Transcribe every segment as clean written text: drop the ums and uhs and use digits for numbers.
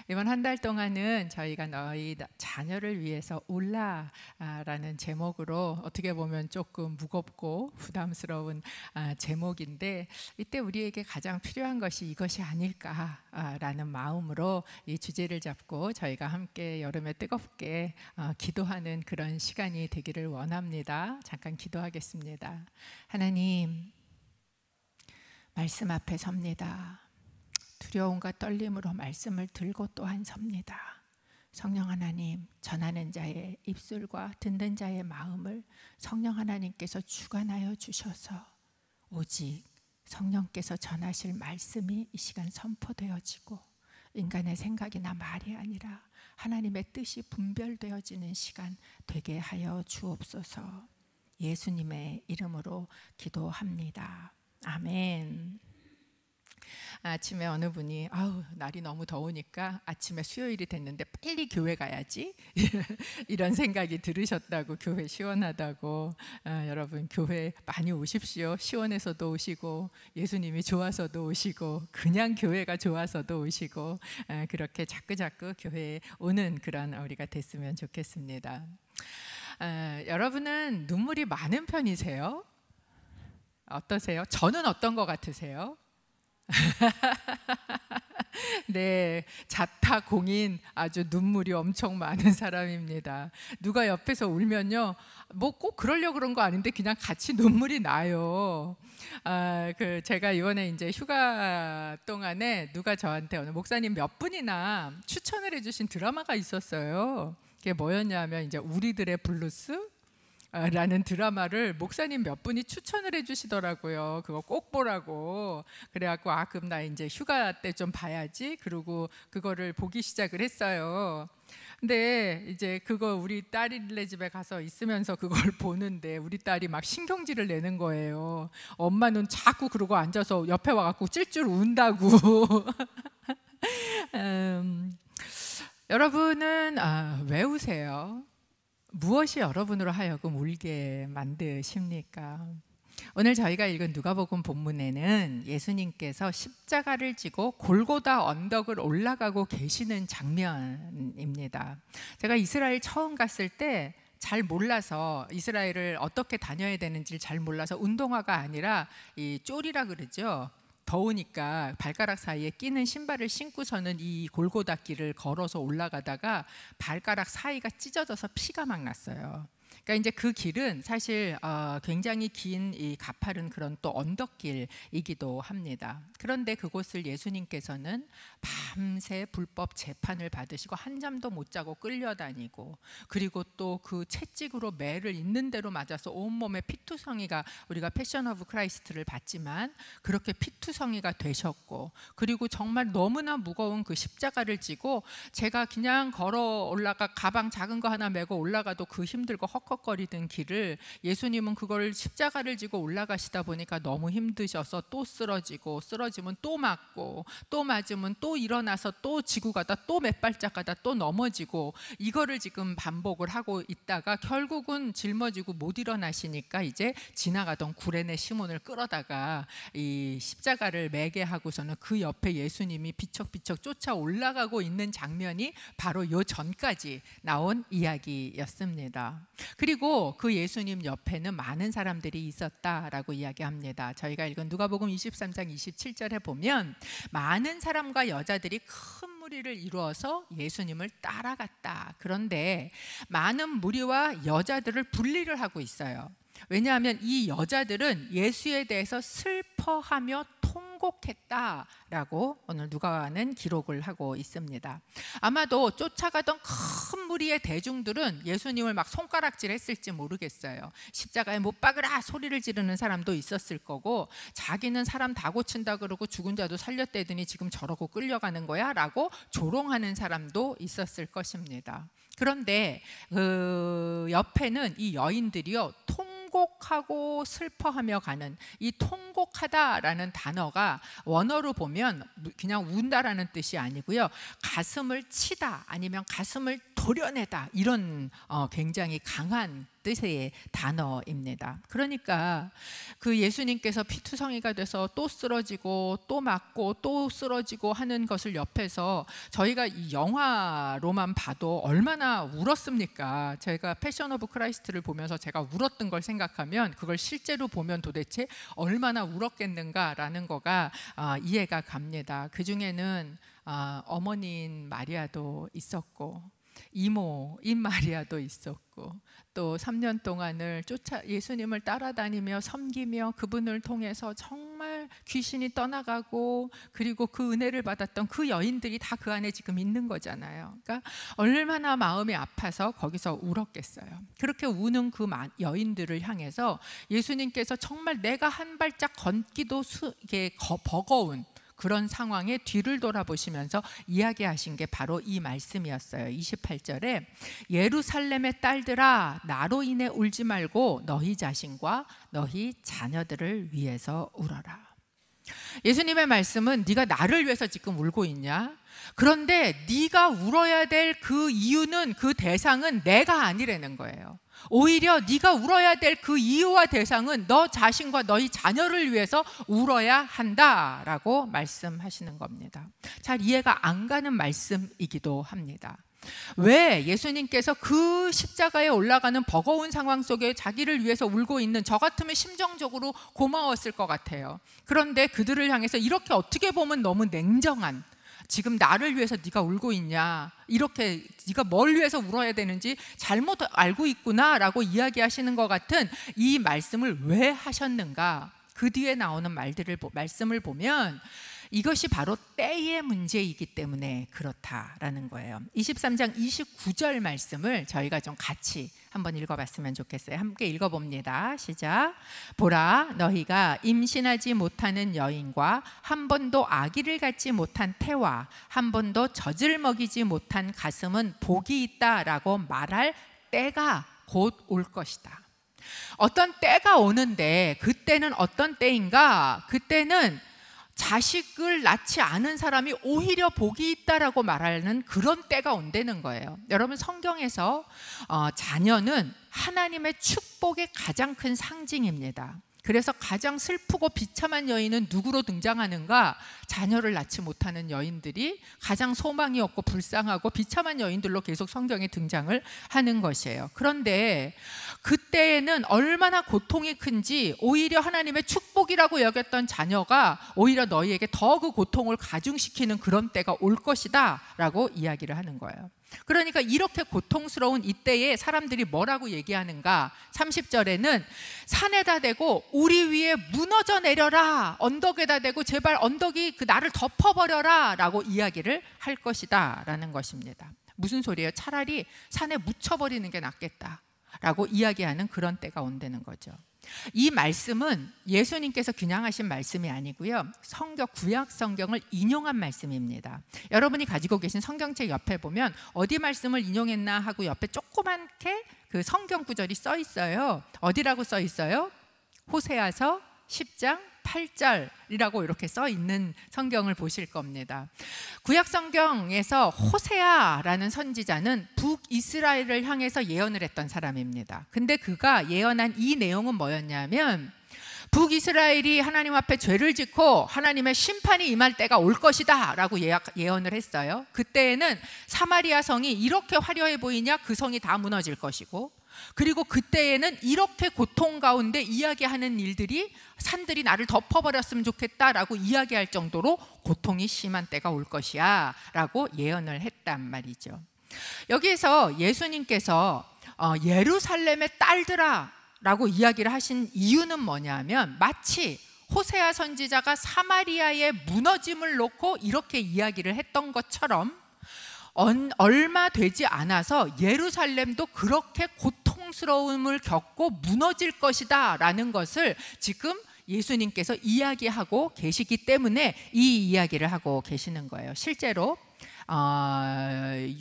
이번 한 달 동안은 저희가 너희 자녀를 위해서 올라라는 제목으로 어떻게 보면 조금 무겁고 부담스러운 제목인데, 이때 우리에게 가장 필요한 것이 이것이 아닐까라는 마음으로 이 주제를 잡고 저희가 함께 여름에 뜨겁게 기도하는 그런 시간이 되기를 원합니다. 잠깐 기도하겠습니다. 하나님, 말씀 앞에 섭니다. 두려움과 떨림으로 말씀을 들고 또한 섭니다. 성령 하나님, 전하는 자의 입술과 듣는 자의 마음을 성령 하나님께서 주관하여 주셔서 오직 성령께서 전하실 말씀이 이 시간 선포되어지고 인간의 생각이나 말이 아니라 하나님의 뜻이 분별되어지는 시간 되게 하여 주옵소서. 예수님의 이름으로 기도합니다. 아멘. 아침에 어느 분이 날이 너무 더우니까 아침에 수요일이 됐는데 빨리 교회 가야지 이런 생각이 들으셨다고, 교회 시원하다고. 여러분, 교회 많이 오십시오. 시원해서도 오시고 예수님이 좋아서도 오시고 그냥 교회가 좋아서도 오시고 그렇게 자꾸자꾸 교회에 오는 그런 우리가 됐으면 좋겠습니다. 여러분은 눈물이 많은 편이세요? 어떠세요? 저는 어떤 것 같으세요? 네, 자타공인 아주 눈물이 엄청 많은 사람입니다. 누가 옆에서 울면요, 뭐 꼭 그러려고 그런 거 아닌데 그냥 같이 눈물이 나요. 제가 이번에 이제 휴가 동안에 누가 저한테 오늘 목사님 몇 분이나 추천을 해주신 드라마가 있었어요. 그게 뭐였냐면 이제 우리들의 블루스 라는 드라마를 목사님 몇 분이 추천을 해주시더라고요. 그거 꼭 보라고. 그래갖고 그럼 나 이제 휴가 때 좀 봐야지. 그리고 그거를 보기 시작을 했어요. 근데 이제 그거 우리 딸이네 집에 가서 있으면서 그걸 보는데 우리 딸이 막 신경질을 내는 거예요. 엄마는 자꾸 그러고 앉아서 옆에 와갖고 찔찔 운다고. 여러분은 왜 우세요? 무엇이 여러분으로 하여금 울게 만드십니까? 오늘 저희가 읽은 누가복음 본문에는 예수님께서 십자가를 지고 골고다 언덕을 올라가고 계시는 장면입니다. 제가 이스라엘 처음 갔을 때 잘 몰라서, 이스라엘을 어떻게 다녀야 되는지를 잘 몰라서 운동화가 아니라 이 쫄이라 그러죠. 더우니까 발가락 사이에 끼는 신발을 신고서는 이 골고다 길을 걸어서 올라가다가 발가락 사이가 찢어져서 피가 막 났어요. 그러니까 이제 그 길은 사실 굉장히 긴 이 가파른 그런 또 언덕길이기도 합니다. 그런데 그곳을 예수님께서는 밤새 불법 재판을 받으시고 한잠도 못 자고 끌려다니고, 그리고 또 그 채찍으로 매를 있는 대로 맞아서 온몸에 피투성이가, 우리가 패션 오브 크라이스트를 봤지만 그렇게 피투성이가 되셨고, 그리고 정말 너무나 무거운 그 십자가를 지고, 제가 그냥 걸어 올라가 가방 작은 거 하나 메고 올라가도 그 힘들고 헉헉거리던 길을 예수님은 그걸 십자가를 지고 올라가시다 보니까 너무 힘드셔서 또 쓰러지고, 쓰러지면 또 맞고, 또 맞으면 또 일어나서 또 지고 가다 또 몇 발짝 가다 또 넘어지고, 이거를 지금 반복을 하고 있다가 결국은 짊어지고 못 일어나시니까 이제 지나가던 구레네 시몬을 끌어다가 이 십자가를 매게 하고서는 그 옆에 예수님이 비척비척 쫓아 올라가고 있는 장면이 바로 요 전까지 나온 이야기였습니다. 그리고 그 예수님 옆에는 많은 사람들이 있었다라고 이야기합니다. 저희가 읽은 누가복음 23장 27절에 보면 많은 사람과 여자들이 큰 무리를 이루어서 예수님을 따라갔다. 그런데 많은 무리와 여자들을 분리를 하고 있어요. 왜냐하면 이 여자들은 예수에 대해서 슬퍼하며 통곡했다라고 오늘 누가는 기록을 하고 있습니다. 아마도 쫓아가던 큰 무리의 대중들은 예수님을 막 손가락질 했을지 모르겠어요. 십자가에 못 박으라 소리를 지르는 사람도 있었을 거고, 자기는 사람 다 고친다 그러고 죽은 자도 살렸대더니 지금 저러고 끌려가는 거야 라고 조롱하는 사람도 있었을 것입니다. 그런데 그 옆에는 이 여인들이요, 통곡하고 슬퍼하며 가는, 이 통곡하다라는 단어가 원어로 보면 그냥 운다라는 뜻이 아니고요, 가슴을 치다 아니면 가슴을 도려내다, 이런 굉장히 강한 뜻의 단어입니다. 그러니까 그 예수님께서 피투성이가 돼서 또 쓰러지고 또 맞고 또 쓰러지고 하는 것을 옆에서 저희가 이 영화로만 봐도 얼마나 울었습니까? 제가 패션 오브 크라이스트를 보면서 제가 울었던 걸 생각하면 그걸 실제로 보면 도대체 얼마나 울었겠는가라는 거가 이해가 갑니다. 그 중에는 어머니인 마리아도 있었고 이모인 마리아도 있었고 또 3년 동안을 예수님을 따라다니며 섬기며 그분을 통해서 정말 귀신이 떠나가고 그리고 그 은혜를 받았던 그 여인들이 다 그 안에 지금 있는 거잖아요. 그러니까 얼마나 마음이 아파서 거기서 울었겠어요. 그렇게 우는 그 여인들을 향해서 예수님께서 정말 내가 한 발짝 걷기도 이게 버거운 그런 상황에 뒤를 돌아보시면서 이야기하신 게 바로 이 말씀이었어요. 28절에 예루살렘의 딸들아 나로 인해 울지 말고 너희 자신과 너희 자녀들을 위해서 울어라. 예수님의 말씀은 네가 나를 위해서 지금 울고 있냐? 그런데 네가 울어야 될 그 이유는, 그 대상은 내가 아니라는 거예요. 오히려 네가 울어야 될 그 이유와 대상은 너 자신과 너희 자녀를 위해서 울어야 한다라고 말씀하시는 겁니다. 잘 이해가 안 가는 말씀이기도 합니다. 왜 예수님께서 그 십자가에 올라가는 버거운 상황 속에 자기를 위해서 울고 있는, 저 같으면 심정적으로 고마웠을 것 같아요. 그런데 그들을 향해서 이렇게 어떻게 보면 너무 냉정한, 지금 나를 위해서 네가 울고 있냐, 이렇게 네가 뭘 위해서 울어야 되는지 잘못 알고 있구나라고 이야기하시는 것 같은 이 말씀을 왜 하셨는가? 그 뒤에 나오는 말씀을 보면 이것이 바로 때의 문제이기 때문에 그렇다라는 거예요. 23장 29절 말씀을 저희가 좀 같이 한번 읽어봤으면 좋겠어요. 함께 읽어봅니다. 시작. 보라, 너희가 임신하지 못하는 여인과 한 번도 아기를 갖지 못한 태와 한 번도 젖을 먹이지 못한 가슴은 복이 있다라고 말할 때가 곧 올 것이다. 어떤 때가 오는데 그때는 어떤 때인가? 그때는 자식을 낳지 않은 사람이 오히려 복이 있다라고 말하는 그런 때가 온다는 거예요. 여러분, 성경에서 자녀는 하나님의 축복의 가장 큰 상징입니다. 그래서 가장 슬프고 비참한 여인은 누구로 등장하는가? 자녀를 낳지 못하는 여인들이 가장 소망이 없고 불쌍하고 비참한 여인들로 계속 성경에 등장을 하는 것이에요. 그런데 그때에는 얼마나 고통이 큰지 오히려 하나님의 축복이라고 여겼던 자녀가 오히려 너희에게 더 그 고통을 가중시키는 그런 때가 올 것이다 라고 이야기를 하는 거예요. 그러니까 이렇게 고통스러운 이때에 사람들이 뭐라고 얘기하는가? 30절에는 산에다 대고 우리 위에 무너져 내려라, 언덕에다 대고 제발 언덕이 그 나를 덮어버려라 라고 이야기를 할 것이다 라는 것입니다. 무슨 소리예요? 차라리 산에 묻혀버리는 게 낫겠다 라고 이야기하는 그런 때가 온다는 거죠. 이 말씀은 예수님께서 그냥 하신 말씀이 아니고요, 구약 성경을 인용한 말씀입니다. 여러분이 가지고 계신 성경책 옆에 보면 어디 말씀을 인용했나 하고 옆에 조그맣게 그 성경 구절이 써 있어요. 어디라고 써 있어요? 호세아서 10장 8절이라고 이렇게 써 있는 성경을 보실 겁니다. 구약 성경에서 호세아라는 선지자는 북이스라엘을 향해서 예언을 했던 사람입니다. 근데 그가 예언한 이 내용은 뭐였냐면, 북이스라엘이 하나님 앞에 죄를 짓고 하나님의 심판이 임할 때가 올 것이다 라고 예언을 했어요. 그때에는 사마리아 성이 이렇게 화려해 보이냐? 그 성이 다 무너질 것이고, 그리고 그때에는 이렇게 고통 가운데 이야기하는 일들이, 산들이 나를 덮어버렸으면 좋겠다라고 이야기할 정도로 고통이 심한 때가 올 것이야 라고 예언을 했단 말이죠. 여기에서 예수님께서 예루살렘의 딸들아 라고 이야기를 하신 이유는 뭐냐면, 마치 호세아 선지자가 사마리아의 무너짐을 놓고 이렇게 이야기를 했던 것처럼 얼마 되지 않아서 예루살렘도 그렇게 고통스러움을 겪고 무너질 것이다 라는 것을 지금 예수님께서 이야기하고 계시기 때문에 이 이야기를 하고 계시는 거예요. 실제로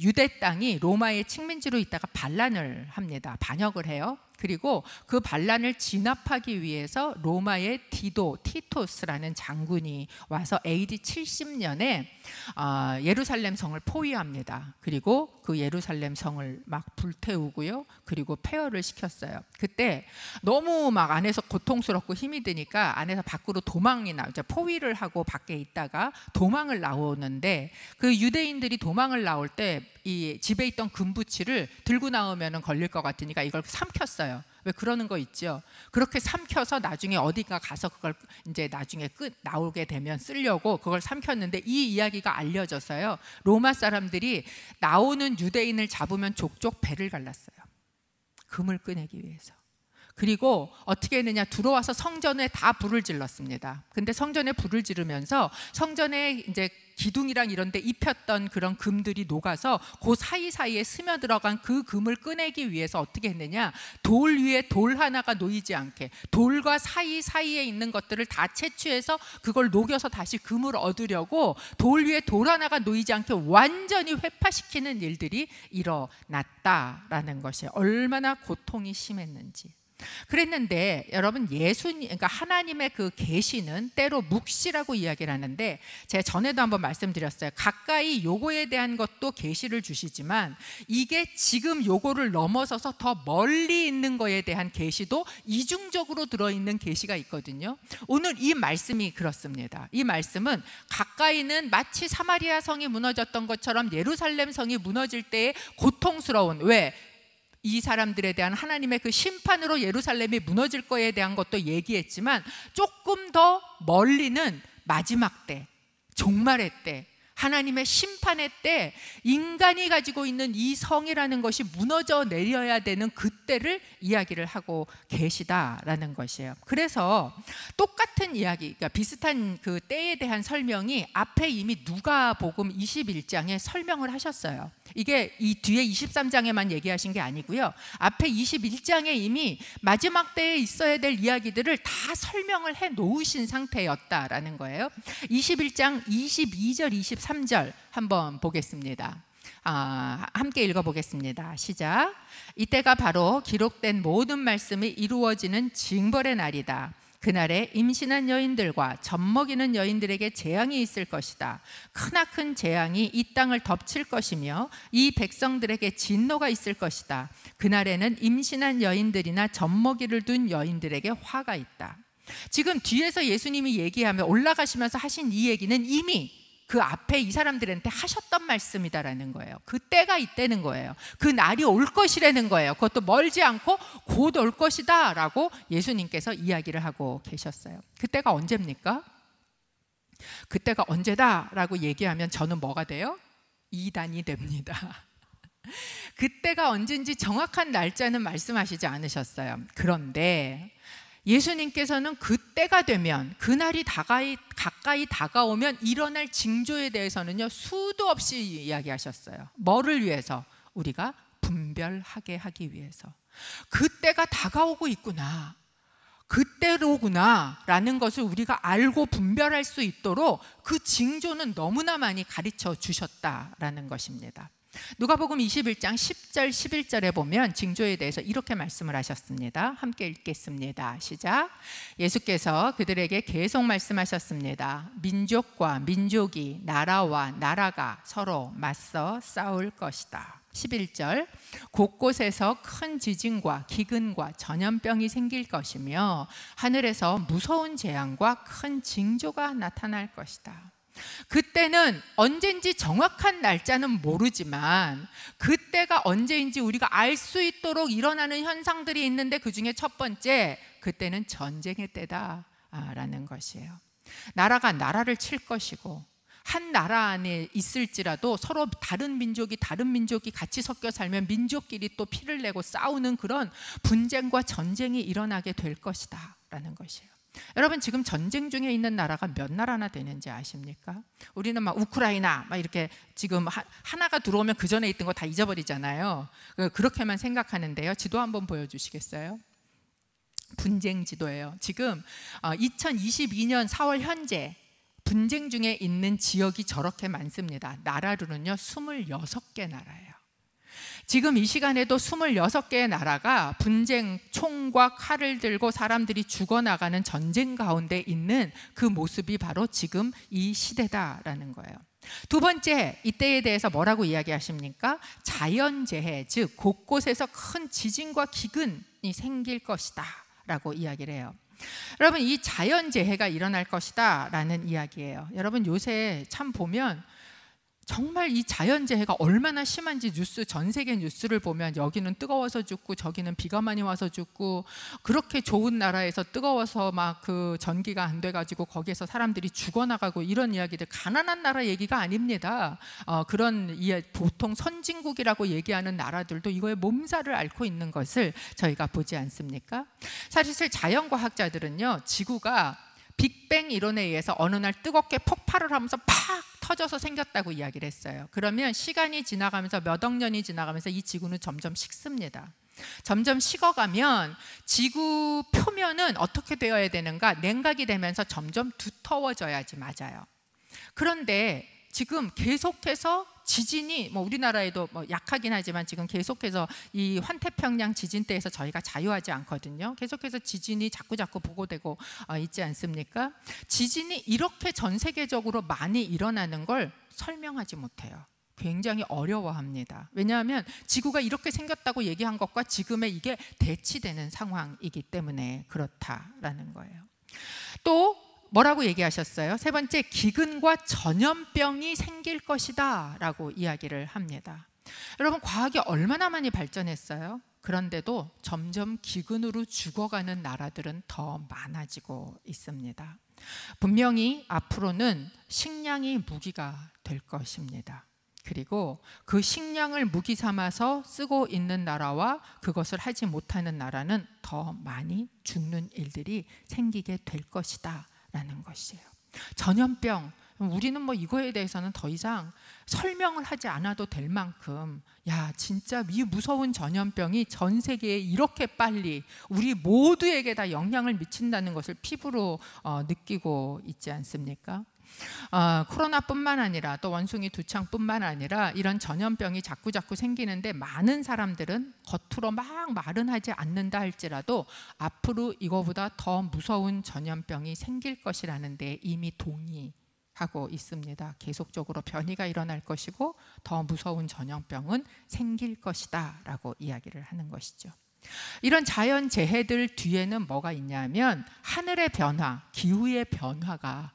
유대 땅이 로마의 식민지로 있다가 반란을 합니다. 반역을 해요. 그리고 그 반란을 진압하기 위해서 로마의 티토스라는 장군이 와서 AD 70년에 예루살렘 성을 포위합니다. 그리고 그 예루살렘 성을 막 불태우고요. 그리고 폐허를 시켰어요. 그때 너무 막 안에서 고통스럽고 힘이 드니까 안에서 밖으로 도망이 나오죠. 포위를 하고 밖에 있다가 도망을 나오는데, 그 유대인들이 도망을 나올 때 이 집에 있던 금부치를 들고 나오면 걸릴 것 같으니까 이걸 삼켰어요. 왜 그러는 거 있죠? 그렇게 삼켜서 나중에 어디가 가서 그걸 이제 나중에 나오게 되면 쓰려고 그걸 삼켰는데, 이 이야기가 알려져서요, 로마 사람들이 나오는 유대인을 잡으면 족족 배를 갈랐어요. 금을 꺼내기 위해서. 그리고 어떻게 했느냐, 들어와서 성전에 다 불을 질렀습니다. 근데 성전에 불을 지르면서 성전에 이제 기둥이랑 이런 데 입혔던 그런 금들이 녹아서 그 사이사이에 스며들어간 그 금을 꺼내기 위해서 어떻게 했느냐, 돌 위에 돌 하나가 놓이지 않게 돌과 사이사이에 있는 것들을 다 채취해서 그걸 녹여서 다시 금을 얻으려고 돌 위에 돌 하나가 놓이지 않게 완전히 회파시키는 일들이 일어났다라는 것이 얼마나 고통이 심했는지. 그랬는데 여러분, 그러니까 하나님의 그 계시는 때로 묵시라고 이야기를 하는데, 제가 전에도 한번 말씀드렸어요. 가까이 요거에 대한 것도 계시를 주시지만 이게 지금 요거를 넘어서서 더 멀리 있는 거에 대한 계시도 이중적으로 들어있는 계시가 있거든요. 오늘 이 말씀이 그렇습니다. 이 말씀은 가까이는 마치 사마리아 성이 무너졌던 것처럼 예루살렘 성이 무너질 때의 고통스러운, 왜? 이 사람들에 대한 하나님의 그 심판으로 예루살렘이 무너질 거에 대한 것도 얘기했지만, 조금 더 멀리는 마지막 때, 종말의 때, 하나님의 심판의 때 인간이 가지고 있는 이 성이라는 것이 무너져 내려야 되는 그때를 이야기를 하고 계시다라는 것이에요. 그래서 똑같은 이야기, 그러니까 비슷한 그 때에 대한 설명이 앞에 이미 누가복음 21장에 설명을 하셨어요. 이게 이 뒤에 23장에만 얘기하신 게 아니고요, 앞에 21장에 이미 마지막 때에 있어야 될 이야기들을 다 설명을 해 놓으신 상태였다라는 거예요. 21장 22절 23절 한번 보겠습니다. 함께 읽어보겠습니다. 시작. 이때가 바로 기록된 모든 말씀이 이루어지는 징벌의 날이다. 그날에 임신한 여인들과 젖먹이는 여인들에게 재앙이 있을 것이다. 크나큰 재앙이 이 땅을 덮칠 것이며 이 백성들에게 진노가 있을 것이다. 그날에는 임신한 여인들이나 젖먹이를 둔 여인들에게 화가 있다. 지금 뒤에서 예수님이 얘기하며 올라가시면서 하신 이 얘기는 이미 그 앞에 이 사람들한테 하셨던 말씀이다라는 거예요. 그 때가 있다는 거예요. 그 날이 올 것이라는 거예요. 그것도 멀지 않고 곧 올 것이다 라고 예수님께서 이야기를 하고 계셨어요. 그때가 언제입니까? 그때가 언제다 라고 얘기하면 저는 뭐가 돼요? 이단이 됩니다. 그때가 언제인지 정확한 날짜는 말씀하시지 않으셨어요. 그런데 예수님께서는 그때가 되면, 그날이 가까이 다가오면 일어날 징조에 대해서는요, 수도 없이 이야기하셨어요. 뭐를 위해서? 우리가 분별하게 하기 위해서. 그때가 다가오고 있구나, 그때로구나 라는 것을 우리가 알고 분별할 수 있도록 그 징조는 너무나 많이 가르쳐 주셨다라는 것입니다. 누가복음 21장 10절 11절에 보면 징조에 대해서 이렇게 말씀을 하셨습니다. 함께 읽겠습니다. 시작. 예수께서 그들에게 계속 말씀하셨습니다. 민족과 민족이, 나라와 나라가 서로 맞서 싸울 것이다. 11절. 곳곳에서 큰 지진과 기근과 전염병이 생길 것이며 하늘에서 무서운 재앙과 큰 징조가 나타날 것이다. 그때는 언제인지 정확한 날짜는 모르지만 그때가 언제인지 우리가 알 수 있도록 일어나는 현상들이 있는데, 그 중에 첫 번째, 그때는 전쟁의 때다라는 것이에요. 나라가 나라를 칠 것이고, 한 나라 안에 있을지라도 서로 다른 민족이 같이 섞여 살면 민족끼리 또 피를 내고 싸우는 그런 분쟁과 전쟁이 일어나게 될 것이다 라는 것이에요. 여러분, 지금 전쟁 중에 있는 나라가 몇 나라나 되는지 아십니까? 우리는 막 우크라이나 막 이렇게 지금 하나가 들어오면 그 전에 있던 거 다 잊어버리잖아요. 그렇게만 생각하는데요. 지도 한번 보여주시겠어요? 분쟁 지도예요. 지금 2022년 4월 현재 분쟁 중에 있는 지역이 저렇게 많습니다. 나라로는요 26개 나라예요. 지금 이 시간에도 26개의 나라가 분쟁, 총과 칼을 들고 사람들이 죽어나가는 전쟁 가운데 있는 그 모습이 바로 지금 이 시대다라는 거예요. 두 번째, 이때에 대해서 뭐라고 이야기하십니까? 자연재해, 즉 곳곳에서 큰 지진과 기근이 생길 것이다 라고 이야기를 해요. 여러분, 이 자연재해가 일어날 것이다 라는 이야기예요. 여러분, 요새 참 보면 정말 이 자연재해가 얼마나 심한지 전 세계 뉴스를 보면 여기는 뜨거워서 죽고 저기는 비가 많이 와서 죽고, 그렇게 좋은 나라에서 뜨거워서 막 그 전기가 안 돼가지고 거기에서 사람들이 죽어나가고, 이런 이야기들, 가난한 나라 얘기가 아닙니다. 그런 보통 선진국이라고 얘기하는 나라들도 이거에 몸살을 앓고 있는 것을 저희가 보지 않습니까? 사실 자연과학자들은요, 지구가 빅뱅 이론에 의해서 어느 날 뜨겁게 폭발을 하면서 팍 터져서 생겼다고 이야기를 했어요. 그러면 시간이 지나가면서 몇 억 년이 지나가면서 이 지구는 점점 식습니다. 점점 식어가면 지구 표면은 어떻게 되어야 되는가? 냉각이 되면서 점점 두터워져야지 맞아요. 그런데 지금 계속해서 지진이 우리나라에도 약하긴 하지만 지금 계속해서 이 환태평양 지진 때에서 저희가 자유하지 않거든요. 계속해서 지진이 자꾸 보고되고 있지 않습니까? 지진이 이렇게 전 세계적으로 많이 일어나는 걸 설명하지 못해요. 굉장히 어려워합니다. 왜냐하면 지구가 이렇게 생겼다고 얘기한 것과 지금의 이게 대치되는 상황이기 때문에 그렇다라는 거예요. 또 뭐라고 얘기하셨어요? 세 번째, 기근과 전염병이 생길 것이다 라고 이야기를 합니다. 여러분, 과학이 얼마나 많이 발전했어요? 그런데도 점점 기근으로 죽어가는 나라들은 더 많아지고 있습니다. 분명히 앞으로는 식량이 무기가 될 것입니다. 그리고 그 식량을 무기 삼아서 쓰고 있는 나라와 그것을 하지 못하는 나라는 더 많이 죽는 일들이 생기게 될 것이다 라는 것이에요. 전염병, 우리는 이거에 대해서는 더 이상 설명을 하지 않아도 될 만큼, 진짜 이 무서운 전염병이 전 세계에 이렇게 빨리 우리 모두에게 다 영향을 미친다는 것을 피부로 느끼고 있지 않습니까? 코로나뿐만 아니라 또 원숭이 두창뿐만 아니라 이런 전염병이 자꾸 생기는데, 많은 사람들은 겉으로 막 말은 하지 않는다 할지라도 앞으로 이거보다 더 무서운 전염병이 생길 것이라는 데 이미 동의하고 있습니다. 계속적으로 변이가 일어날 것이고 더 무서운 전염병은 생길 것이다 라고 이야기를 하는 것이죠. 이런 자연재해들 뒤에는 뭐가 있냐면 하늘의 변화, 기후의 변화가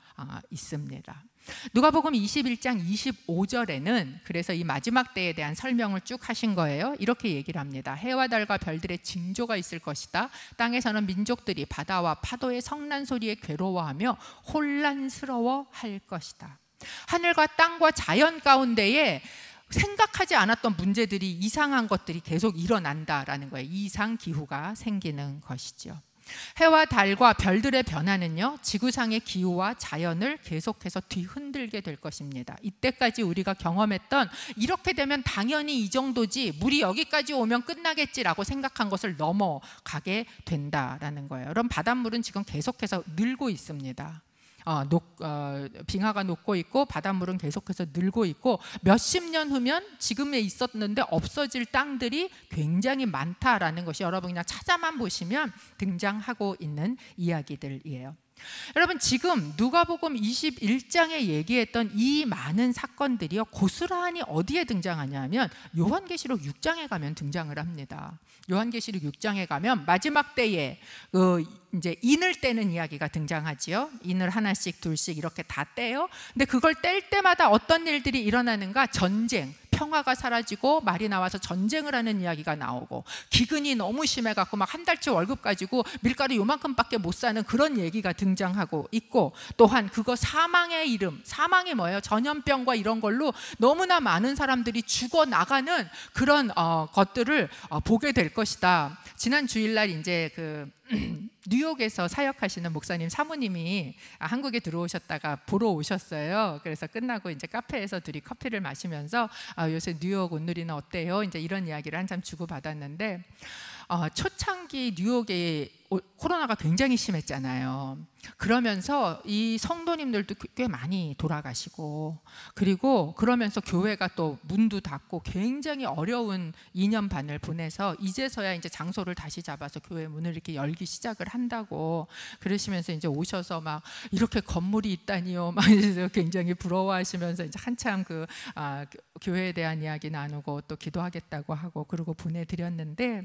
있습니다. 누가복음 21장 25절에는 그래서 이 마지막 때에 대한 설명을 쭉 하신 거예요. 이렇게 얘기를 합니다. 해와 달과 별들의 징조가 있을 것이다. 땅에서는 민족들이 바다와 파도의 성난 소리에 괴로워하며 혼란스러워 할 것이다. 하늘과 땅과 자연 가운데에 생각하지 않았던 문제들이, 이상한 것들이 계속 일어난다라는 거예요. 이상 기후가 생기는 것이죠. 해와 달과 별들의 변화는요, 지구상의 기후와 자연을 계속해서 뒤흔들게 될 것입니다. 이때까지 우리가 경험했던 이렇게 되면 당연히 이 정도지, 물이 여기까지 오면 끝나겠지라고 생각한 것을 넘어가게 된다라는 거예요. 여러분, 바닷물은 지금 계속해서 늘고 있습니다. 빙하가 녹고 있고 바닷물은 계속해서 늘고 있고, 몇십 년 후면 지금에 있었는데 없어질 땅들이 굉장히 많다라는 것이 여러분 그냥 찾아만 보시면 등장하고 있는 이야기들이에요. 여러분, 지금 누가복음 21장에 얘기했던 이 많은 사건들이요, 고스란히 어디에 등장하냐면 요한계시록 6장에 가면 등장을 합니다. 요한계시록 6장에 가면 마지막 때에 이제 인을 떼는 이야기가 등장하지요. 인을 하나씩 둘씩 이렇게 다 떼요. 근데 그걸 뗄 때마다 어떤 일들이 일어나는가? 전쟁, 평화가 사라지고 말이 나와서 전쟁을 하는 이야기가 나오고, 기근이 너무 심해갖고 막 한 달치 월급 가지고 밀가루 요만큼밖에 못 사는 그런 얘기가 등장하고 있고, 또한 그거 사망의 이름, 사망이 뭐예요? 전염병과 이런 걸로 너무나 많은 사람들이 죽어나가는 그런 것들을 보게 될 것이다. 지난 주일날 이제 뉴욕에서 사역하시는 목사님 사모님이 한국에 들어오셨다가 보러 오셨어요. 그래서 끝나고 이제 카페에서 둘이 커피를 마시면서 요새 뉴욕 온누리는 어때요? 이제 이런 이야기를 한참 주고 받았는데, 초창기 뉴욕에 코로나가 굉장히 심했잖아요. 그러면서 이 성도님들도 꽤 많이 돌아가시고, 그리고 그러면서 교회가 또 문도 닫고 굉장히 어려운 2년 반을 보내서 이제서야 이제 장소를 다시 잡아서 교회 문을 이렇게 열기 시작을 한다고 그러시면서 이제 오셔서 막 이렇게 건물이 있다니요 막 굉장히 부러워하시면서 이제 한참 교회에 대한 이야기 나누고 또 기도하겠다고 하고 그러고 보내드렸는데,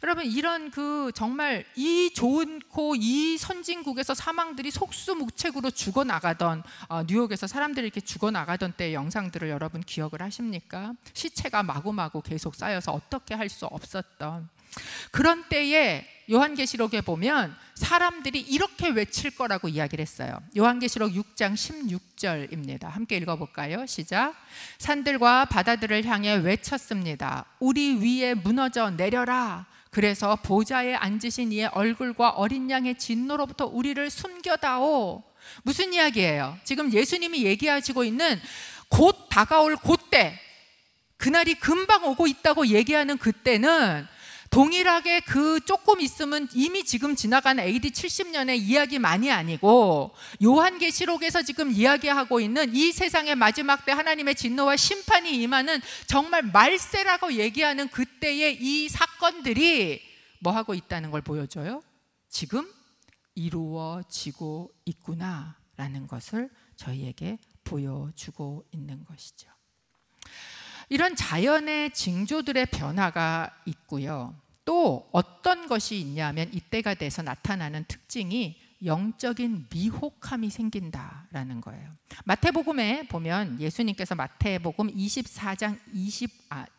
여러분 이런 정말 이 좋고 이 선진국에서 사망들이 속수무책으로 죽어나가던, 뉴욕에서 사람들이 이렇게 죽어나가던 때의 영상들을 여러분 기억을 하십니까? 시체가 마구마구 계속 쌓여서 어떻게 할 수 없었던 그런 때에 요한계시록에 보면 사람들이 이렇게 외칠 거라고 이야기를 했어요. 요한계시록 6장 16절입니다. 함께 읽어볼까요? 시작. 산들과 바다들을 향해 외쳤습니다. 우리 위에 무너져 내려라. 그래서 보좌에 앉으신 이의 얼굴과 어린 양의 진노로부터 우리를 숨겨다오. 무슨 이야기예요? 지금 예수님이 얘기하시고 있는 곧 다가올 그때, 그날이 금방 오고 있다고 얘기하는 그때는 동일하게 조금 있으면 이미 지금 지나간 AD 70년의 이야기만이 아니고, 요한계시록에서 지금 이야기하고 있는 이 세상의 마지막 때 하나님의 진노와 심판이 임하는 정말 말세라고 얘기하는 그때의 이 사건들이 뭐 하고 있다는 걸 보여줘요? 지금 이루어지고 있구나라는 것을 저희에게 보여주고 있는 것이죠. 이런 자연의 징조들의 변화가 있고요. 또 어떤 것이 있냐면 이때가 돼서 나타나는 특징이 영적인 미혹함이 생긴다라는 거예요. 마태복음에 보면 예수님께서 마태복음 24장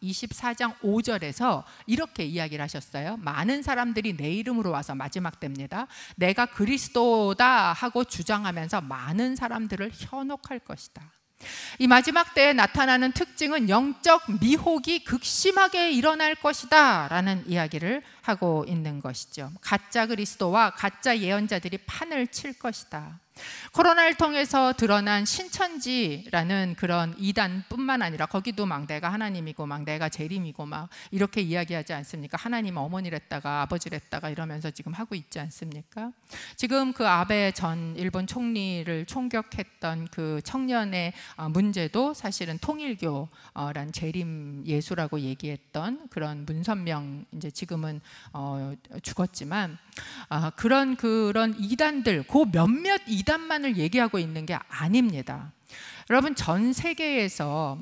5절에서 이렇게 이야기를 하셨어요. 많은 사람들이 내 이름으로 와서 마지막 때입니다. 내가 그리스도다 하고 주장하면서 많은 사람들을 현혹할 것이다. 이 마지막 때에 나타나는 특징은 영적 미혹이 극심하게 일어날 것이다 라는 이야기를 하고 있는 것이죠. 가짜 그리스도와 가짜 예언자들이 판을 칠 것이다. 코로나를 통해서 드러난 신천지라는 그런 이단뿐만 아니라 거기도 막 내가 하나님이고 막 내가 재림이고 막 이렇게 이야기하지 않습니까? 하나님 어머니랬다가 아버지랬다가 이러면서 지금 하고 있지 않습니까? 지금 그 아베 전 일본 총리를 총격했던 그 청년의 문제도 사실은 통일교란 재림 예수라고 얘기했던 그런 문선명, 이제 지금은 죽었지만 그런 이단들, 그 몇몇 이단만을 얘기하고 있는 게 아닙니다. 여러분 전 세계에서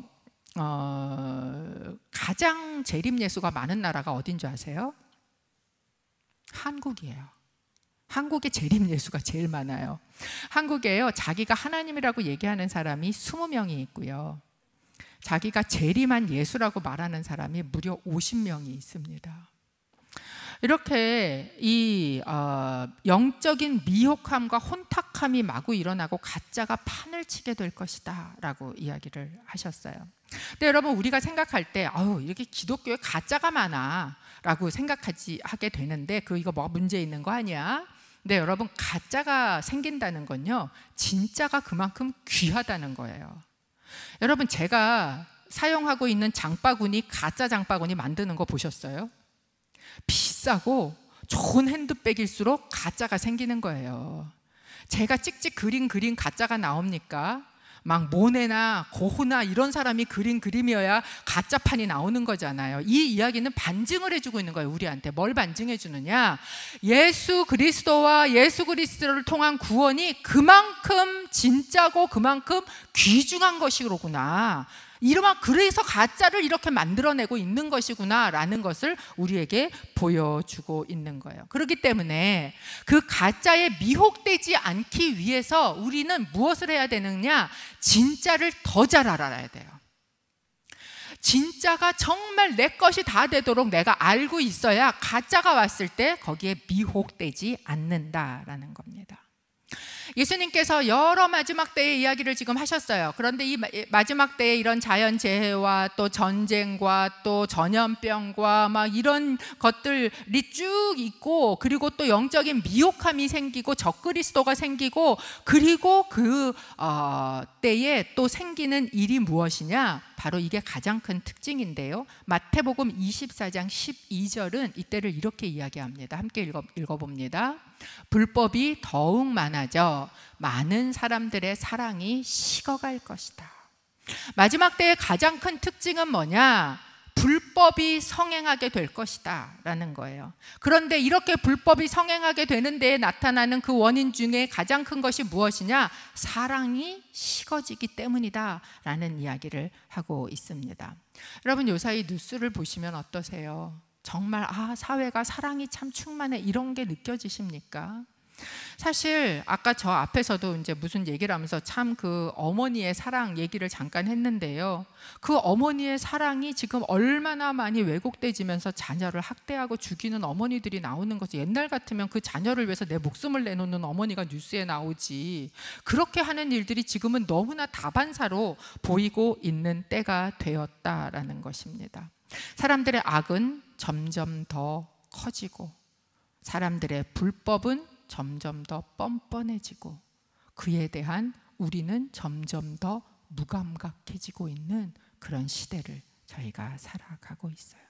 가장 재림 예수가 많은 나라가 어딘 줄 아세요? 한국이에요. 한국에 재림 예수가 제일 많아요. 한국에요, 자기가 하나님이라고 얘기하는 사람이 20명이 있고요, 자기가 재림한 예수라고 말하는 사람이 무려 50명이 있습니다. 이렇게 이 영적인 미혹함과 혼탁함이 마구 일어나고 가짜가 판을 치게 될 것이다 라고 이야기를 하셨어요. 근데 여러분 우리가 생각할 때 이렇게 기독교에 가짜가 많아 라고 하게 되는데 이거 뭐가 문제 있는 거 아니야? 근데 여러분 가짜가 생긴다는 건요, 진짜가 그만큼 귀하다는 거예요. 여러분 제가 사용하고 있는 장바구니, 가짜 장바구니 만드는 거 보셨어요? 비싸고 좋은 핸드백일수록 가짜가 생기는 거예요. 제가 찍찍 그린 가짜가 나옵니까? 막 모네나 고흐나 이런 사람이 그린 그림이어야 가짜판이 나오는 거잖아요. 이 이야기는 반증을 해주고 있는 거예요. 우리한테 뭘 반증해 주느냐? 예수 그리스도와 예수 그리스도를 통한 구원이 그만큼 진짜고 그만큼 귀중한 것이로구나, 그래서 가짜를 이렇게 만들어내고 있는 것이구나 라는 것을 우리에게 보여주고 있는 거예요. 그렇기 때문에 그 가짜에 미혹되지 않기 위해서 우리는 무엇을 해야 되느냐? 진짜를 더 잘 알아야 돼요. 진짜가 정말 내 것이 다 되도록 내가 알고 있어야 가짜가 왔을 때 거기에 미혹되지 않는다라는 겁니다. 예수님께서 여러 마지막 때의 이야기를 지금 하셨어요. 그런데 이 마지막 때에 이런 자연재해와 또 전쟁과 또 전염병과 막 이런 것들이 쭉 있고, 그리고 또 영적인 미혹함이 생기고 적그리스도가 생기고, 그리고 그 때에 또 생기는 일이 무엇이냐? 바로 이게 가장 큰 특징인데요. 마태복음 24장 12절은 이때를 이렇게 이야기합니다. 함께 읽어봅니다. 불법이 더욱 많아져 많은 사람들의 사랑이 식어갈 것이다. 마지막 때의 가장 큰 특징은 뭐냐? 불법이 성행하게 될 것이다 라는 거예요. 그런데 이렇게 불법이 성행하게 되는 데에 나타나는 그 원인 중에 가장 큰 것이 무엇이냐? 사랑이 식어지기 때문이다 라는 이야기를 하고 있습니다. 여러분, 요사이 뉴스를 보시면 어떠세요? 정말 사회가 사랑이 참 충만해, 이런 게 느껴지십니까? 사실 아까 저 앞에서도 이제 무슨 얘기를 하면서 참 그 어머니의 사랑 얘기를 잠깐 했는데요. 그 어머니의 사랑이 지금 얼마나 많이 왜곡되지면서 자녀를 학대하고 죽이는 어머니들이 나오는 것이, 옛날 같으면 그 자녀를 위해서 내 목숨을 내놓는 어머니가 뉴스에 나오지, 그렇게 하는 일들이 지금은 너무나 다반사로 보이고 있는 때가 되었다라는 것입니다. 사람들의 악은 점점 더 커지고 사람들의 불법은 점점 더 뻔뻔해지고 그에 대한 우리는 점점 더 무감각해지고 있는 그런 시대를 저희가 살아가고 있어요.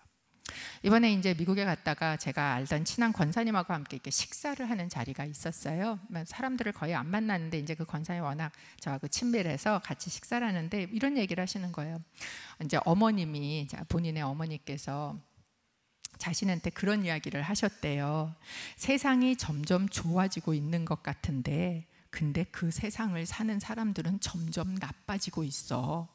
이번에 이제 미국에 갔다가 제가 알던 친한 권사님하고 함께 이렇게 식사를 하는 자리가 있었어요. 사람들을 거의 안 만났는데 이제 그 권사님이 워낙 저하고 친밀해서 같이 식사를 하는데 이런 얘기를 하시는 거예요. 이제 어머님이, 본인의 어머니께서 자신한테 그런 이야기를 하셨대요. 세상이 점점 좋아지고 있는 것 같은데 근데 그 세상을 사는 사람들은 점점 나빠지고 있어.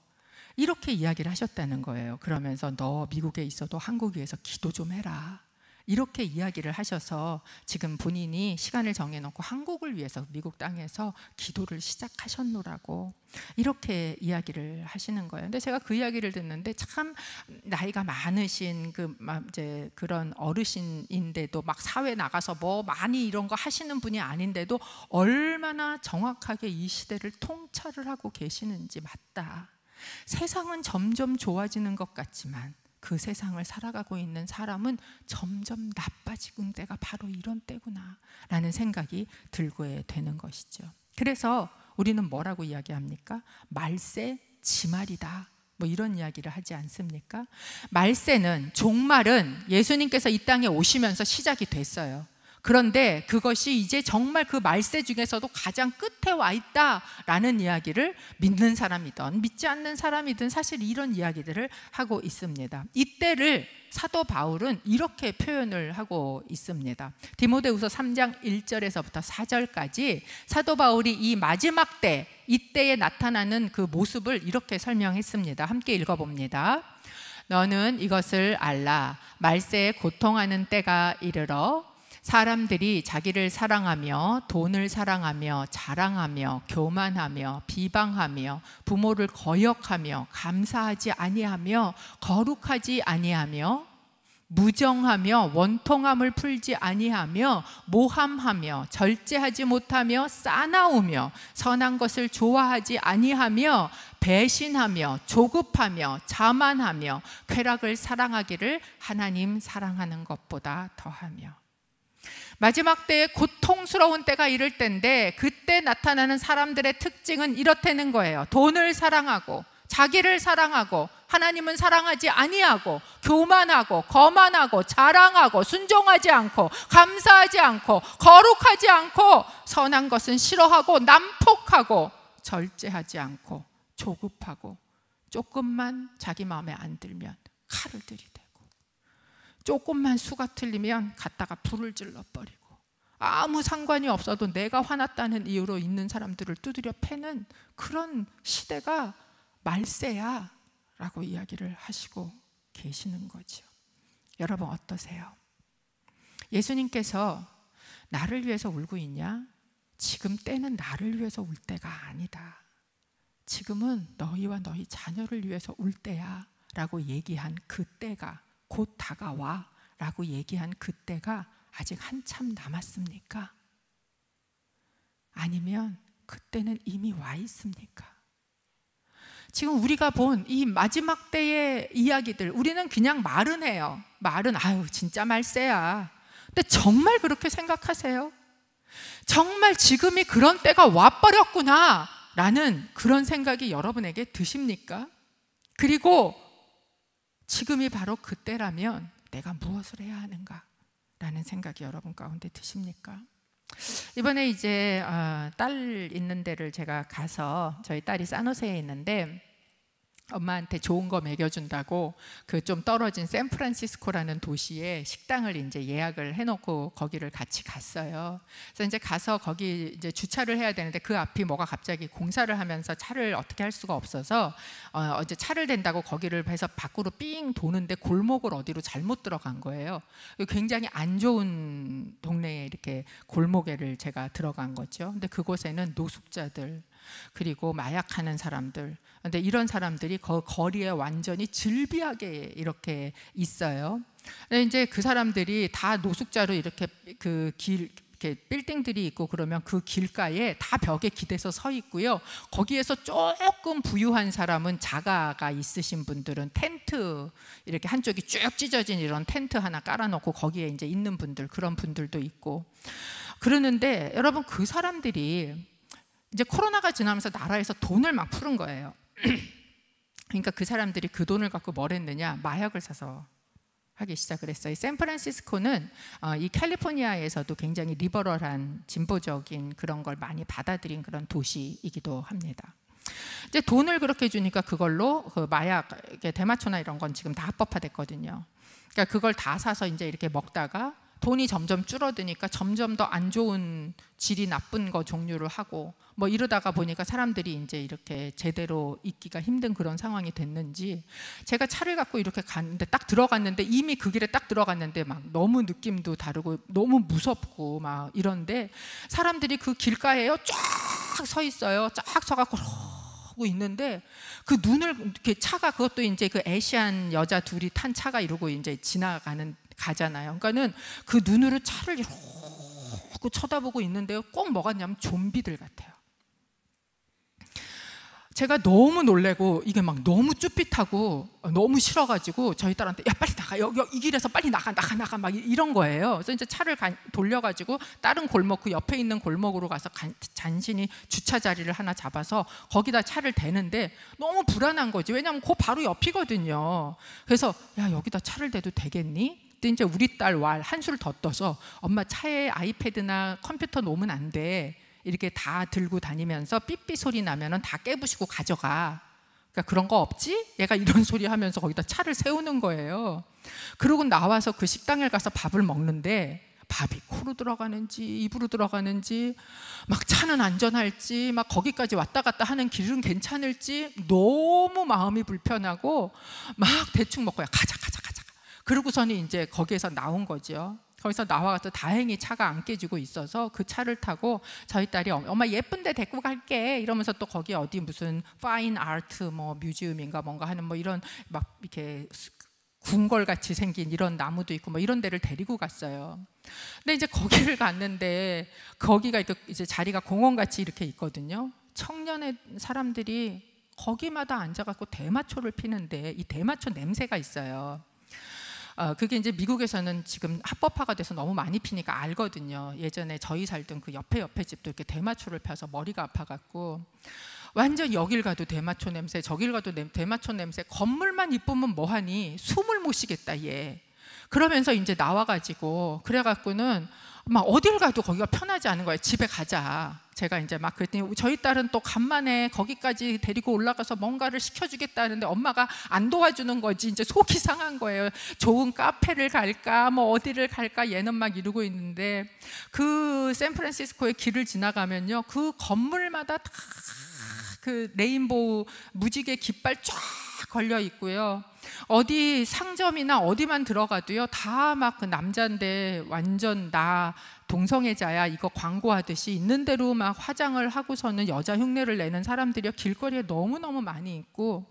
이렇게 이야기를 하셨다는 거예요. 그러면서 너 미국에 있어도 한국 위해서 기도 좀 해라. 이렇게 이야기를 하셔서 지금 본인이 시간을 정해놓고 한국을 위해서 미국 땅에서 기도를 시작하셨노라고 이렇게 이야기를 하시는 거예요. 근데 제가 그 이야기를 듣는데 참 나이가 많으신 이제 그런 어르신인데도 막 사회 나가서 뭐 많이 이런 거 하시는 분이 아닌데도 얼마나 정확하게 이 시대를 통찰을 하고 계시는지, 맞다. 세상은 점점 좋아지는 것 같지만 그 세상을 살아가고 있는 사람은 점점 나빠지는 때가 바로 이런 때구나 라는 생각이 들게 되는 것이죠. 그래서 우리는 뭐라고 이야기합니까? 말세 지말이다, 뭐 이런 이야기를 하지 않습니까? 말세는, 종말은 예수님께서 이 땅에 오시면서 시작이 됐어요. 그런데 그것이 이제 정말 그 말세 중에서도 가장 끝에 와 있다라는 이야기를 믿는 사람이든 믿지 않는 사람이든 사실 이런 이야기들을 하고 있습니다. 이때를 사도 바울은 이렇게 표현을 하고 있습니다. 디모데후서 3장 1절에서부터 4절까지 사도 바울이 이 마지막 때, 이때에 나타나는 그 모습을 이렇게 설명했습니다. 함께 읽어봅니다. 너는 이것을 알라. 말세에 고통하는 때가 이르러 사람들이 자기를 사랑하며 돈을 사랑하며 자랑하며 교만하며 비방하며 부모를 거역하며 감사하지 아니하며 거룩하지 아니하며 무정하며 원통함을 풀지 아니하며 모함하며 절제하지 못하며 싸나우며 선한 것을 좋아하지 아니하며 배신하며 조급하며 자만하며 쾌락을 사랑하기를 하나님 사랑하는 것보다 더하며. 마지막 때에 고통스러운 때가 이를 때인데 그때 나타나는 사람들의 특징은 이렇다는 거예요. 돈을 사랑하고 자기를 사랑하고 하나님은 사랑하지 아니하고 교만하고 거만하고 자랑하고 순종하지 않고 감사하지 않고 거룩하지 않고 선한 것은 싫어하고 난폭하고 절제하지 않고 조급하고 조금만 자기 마음에 안 들면 칼을 들이대고 조금만 수가 틀리면 갖다가 불을 질러버리고 아무 상관이 없어도 내가 화났다는 이유로 있는 사람들을 두드려 패는 그런 시대가 말세야 라고 이야기를 하시고 계시는 거죠. 여러분 어떠세요? 예수님께서 나를 위해서 울고 있냐? 지금 때는 나를 위해서 울 때가 아니다. 지금은 너희와 너희 자녀를 위해서 울 때야 라고 얘기한 그 때가 곧 다가와 라고 얘기한 그때가 아직 한참 남았습니까? 아니면 그때는 이미 와 있습니까? 지금 우리가 본 이 마지막 때의 이야기들, 우리는 그냥 말은 해요. 말은 아유 진짜 말세야. 근데 정말 그렇게 생각하세요? 정말 지금이 그런 때가 와버렸구나 라는 그런 생각이 여러분에게 드십니까? 그리고 지금이 바로 그때라면 내가 무엇을 해야 하는가 라는 생각이 여러분 가운데 드십니까? 이번에 이제 딸 있는 데를 제가 가서, 저희 딸이 산호세에 있는데 엄마한테 좋은 거 먹여준다고 그 좀 떨어진 샌프란시스코라는 도시에 식당을 이제 예약을 해놓고 거기를 같이 갔어요. 그래서 이제 가서 거기 이제 주차를 해야 되는데 그 앞이 뭐가 갑자기 공사를 하면서 차를 어떻게 할 수가 없어서 이제 차를 댄다고 거기를 해서 밖으로 삥 도는데 골목을 어디로 잘못 들어간 거예요. 굉장히 안 좋은 동네에 이렇게 골목에를 제가 들어간 거죠. 근데 그곳에는 노숙자들, 그리고 마약하는 사람들, 근데 이런 사람들이 거리에 완전히 즐비하게 이렇게 있어요. 근데 이제 그 사람들이 다 노숙자로 이렇게 그 길, 이렇게 빌딩들이 있고 그러면 그 길가에 다 벽에 기대서 서 있고요. 거기에서 조금 부유한 사람은 자가가 있으신 분들은 텐트, 이렇게 한쪽이 쭉 찢어진 이런 텐트 하나 깔아놓고 거기에 이제 있는 분들, 그런 분들도 있고 그러는데, 여러분 그 사람들이 이제 코로나가 지나면서 나라에서 돈을 막 푸른 거예요. 그러니까 그 사람들이 그 돈을 갖고 뭘 했느냐, 마약을 사서 하기 시작을 했어요. 이 샌프란시스코는 이 캘리포니아에서도 굉장히 리버럴한 진보적인 그런 걸 많이 받아들인 그런 도시이기도 합니다. 이제 돈을 그렇게 주니까 그걸로 그 마약, 대마초나 이런 건 지금 다 합법화됐거든요. 그러니까 그걸 다 사서 이제 이렇게 먹다가 돈이 점점 줄어드니까 점점 더 안 좋은 질이 나쁜 거 종류를 하고 뭐 이러다가 보니까 사람들이 이제 이렇게 제대로 있기가 힘든 그런 상황이 됐는지, 제가 차를 갖고 이렇게 갔는데 딱 들어갔는데 이미 그 길에 딱 들어갔는데 막 너무 느낌도 다르고 너무 무섭고 막 이런데 사람들이 그 길가에요 쫙 서 있어요. 쫙 서갖고 하고 있는데 그 눈을 이렇게 차가, 그것도 이제 그 아시안 여자 둘이 탄 차가 이러고 이제 가잖아요. 그러니까는 그 눈으로 차를 이러고 쳐다보고 있는데요. 꼭 뭐가 있냐면 좀비들 같아요. 제가 너무 놀래고 이게 막 너무 쭈삣하고 너무 싫어가지고 저희 딸한테 야 빨리 나가, 여기 이 길에서 빨리 나가 막 이런 거예요. 그래서 이제 차를 돌려가지고 다른 골목, 그 옆에 있는 골목으로 가서 잔신히 주차 자리를 하나 잡아서 거기다 차를 대는데 너무 불안한 거지. 왜냐하면 그 바로 옆이거든요. 그래서 야 여기다 차를 대도 되겠니? 근데 이제 우리 딸 한술 더 떠서 엄마 차에 아이패드나 컴퓨터 놓으면 안 돼. 이렇게 다 들고 다니면서 삐삐 소리 나면은 다 깨부시고 가져가. 그러니까 그런 거 없지? 얘가 이런 소리 하면서 거기다 차를 세우는 거예요. 그러고 나와서 그 식당에 가서 밥을 먹는데 밥이 코로 들어가는지 입으로 들어가는지, 막 차는 안전할지, 막 거기까지 왔다 갔다 하는 길은 괜찮을지 너무 마음이 불편하고 막 대충 먹고 야 가자. 그러고서는 이제 거기에서 나온 거죠. 거기서 나와서 다행히 차가 안 깨지고 있어서 그 차를 타고 저희 딸이 엄마 예쁜데 데리고 갈게 이러면서 또 거기 어디 무슨 파인 아트 뭐 뮤지엄인가 뭔가 하는 뭐 이런 막 이렇게 궁궐 같이 생긴 이런 나무도 있고 뭐 이런 데를 데리고 갔어요. 근데 이제 거기를 갔는데 거기가 이제 자리가 공원 같이 이렇게 있거든요. 청년의 사람들이 거기마다 앉아갖고 대마초를 피는데 이 대마초 냄새가 있어요. 그게 이제 미국에서는 지금 합법화가 돼서 너무 많이 피니까 알거든요. 예전에 저희 살던 그 옆에 집도 이렇게 대마초를 펴서 머리가 아파갖고 완전 여길 가도 대마초 냄새, 저길 가도 대마초 냄새. 건물만 이쁘면 뭐하니? 숨을 못 쉬겠다 얘. 그러면서 이제 나와가지고 그래갖고는 막 어딜 가도 거기가 편하지 않은 거예요. 집에 가자. 제가 이제 막 그랬더니 저희 딸은 또 간만에 거기까지 데리고 올라가서 뭔가를 시켜주겠다는데 엄마가 안 도와주는 거지. 이제 속이 상한 거예요. 좋은 카페를 갈까 뭐 어디를 갈까 얘는 막 이러고 있는데, 그 샌프란시스코의 길을 지나가면요 그 건물마다 다 그 레인보우 무지개 깃발 쫙 걸려 있고요. 어디 상점이나 어디만 들어가도요 다 막 그 남자인데 완전 나 동성애자야 이거 광고하듯이 있는 대로 막 화장을 하고서는 여자 흉내를 내는 사람들이 길거리에 너무너무 많이 있고,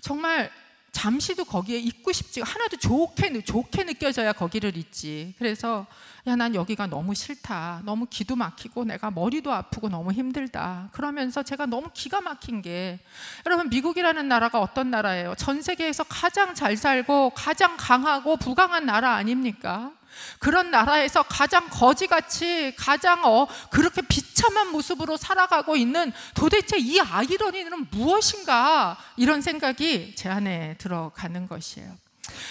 정말 잠시도 거기에 있고 싶지가 하나도 좋게 느껴져야 거기를 있지. 그래서 야, 난 여기가 너무 싫다. 너무 기도 막히고 내가 머리도 아프고 너무 힘들다. 그러면서 제가 너무 기가 막힌 게, 여러분, 미국이라는 나라가 어떤 나라예요? 전 세계에서 가장 잘 살고 가장 강하고 부강한 나라 아닙니까? 그런 나라에서 가장 거지같이 가장 그렇게 비참한 모습으로 살아가고 있는 도대체 이 아이러니는 무엇인가, 이런 생각이 제 안에 들어가는 것이에요.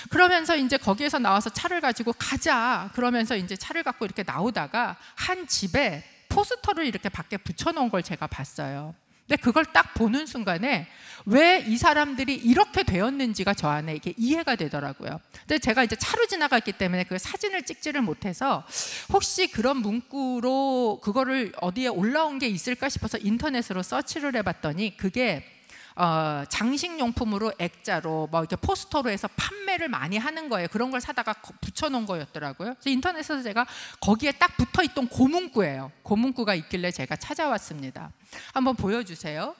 그러면서 이제 거기에서 나와서 차를 가지고 가자 그러면서 이제 차를 갖고 이렇게 나오다가 한 집에 포스터를 이렇게 밖에 붙여놓은 걸 제가 봤어요. 근데 그걸 딱 보는 순간에 왜 이 사람들이 이렇게 되었는지가 저 안에 이게 이해가 되더라고요. 근데 제가 이제 차로 지나갔기 때문에 그 사진을 찍지를 못해서 혹시 그런 문구로 그거를 어디에 올라온 게 있을까 싶어서 인터넷으로 서치를 해봤더니 그게 장식용품으로 액자로 뭐 이렇게 포스터로 해서 판매를 많이 하는 거예요. 그런 걸 사다가 붙여놓은 거였더라고요. 그래서 인터넷에서 제가 거기에 딱 붙어있던 그 문구예요. 그 문구가 있길래 제가 찾아왔습니다. 한번 보여주세요.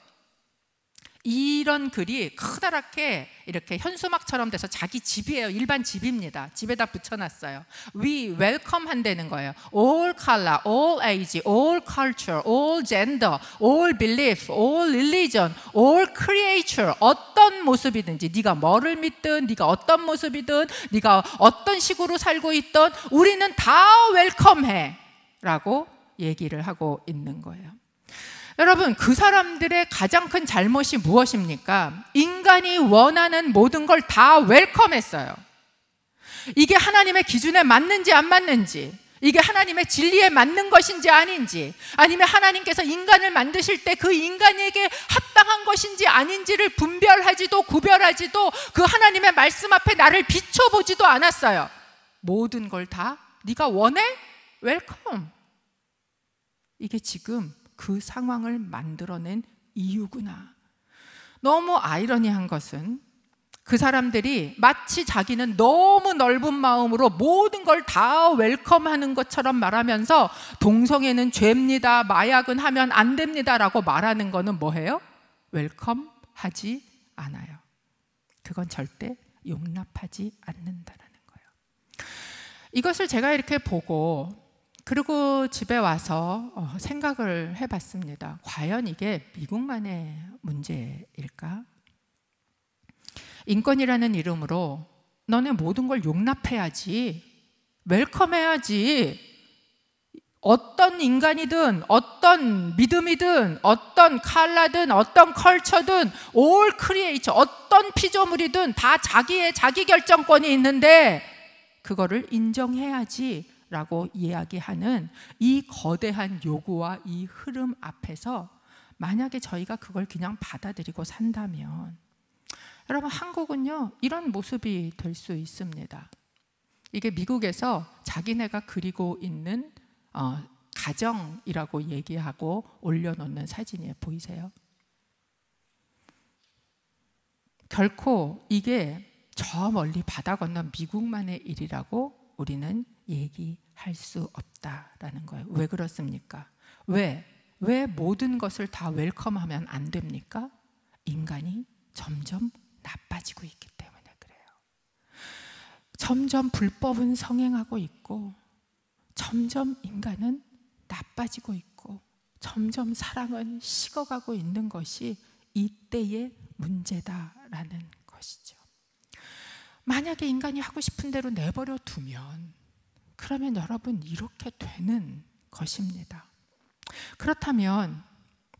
이런 글이 커다랗게 이렇게 현수막처럼 돼서 자기 집이에요. 일반 집입니다. 집에다 붙여놨어요. We welcome 한다는 거예요. All color, all age, all culture, all gender, all belief, all religion, all creature. 어떤 모습이든지, 네가 뭐를 믿든, 네가 어떤 모습이든, 네가 어떤 식으로 살고 있든 우리는 다 웰컴해 라고 얘기를 하고 있는 거예요. 여러분, 그 사람들의 가장 큰 잘못이 무엇입니까? 인간이 원하는 모든 걸 다 웰컴했어요. 이게 하나님의 기준에 맞는지 안 맞는지, 이게 하나님의 진리에 맞는 것인지 아닌지, 아니면 하나님께서 인간을 만드실 때 그 인간에게 합당한 것인지 아닌지를 분별하지도 구별하지도 그 하나님의 말씀 앞에 나를 비춰보지도 않았어요. 모든 걸 다 네가 원해? 웰컴. 이게 지금 그 상황을 만들어낸 이유구나. 너무 아이러니한 것은 그 사람들이 마치 자기는 너무 넓은 마음으로 모든 걸 다 웰컴하는 것처럼 말하면서 동성애는 죄입니다, 마약은 하면 안 됩니다 라고 말하는 거는 뭐예요? 웰컴하지 않아요. 그건 절대 용납하지 않는다라는 거예요. 이것을 제가 이렇게 보고 그리고 집에 와서 생각을 해봤습니다. 과연 이게 미국만의 문제일까? 인권이라는 이름으로 너네 모든 걸 용납해야지, 웰컴해야지, 어떤 인간이든 어떤 믿음이든 어떤 컬러든 어떤 컬처든 all creature, 어떤 피조물이든 다 자기의 자기결정권이 있는데 그거를 인정해야지 라고 이야기하는 이 거대한 요구와 이 흐름 앞에서 만약에 저희가 그걸 그냥 받아들이고 산다면, 여러분, 한국은요 이런 모습이 될 수 있습니다. 이게 미국에서 자기네가 그리고 있는 가정이라고 얘기하고 올려놓는 사진이에요. 보이세요? 결코 이게 저 멀리 바다 건너 미국만의 일이라고 우리는 얘기할 수 없다라는 거예요. 왜 그렇습니까? 왜 모든 것을 다 웰컴하면 안 됩니까? 인간이 점점 나빠지고 있기 때문에 그래요. 점점 불법은 성행하고 있고, 점점 인간은 나빠지고 있고, 점점 사랑은 식어가고 있는 것이 이때의 문제다라는 것이죠. 만약에 인간이 하고 싶은 대로 내버려 두면, 그러면 여러분 이렇게 되는 것입니다. 그렇다면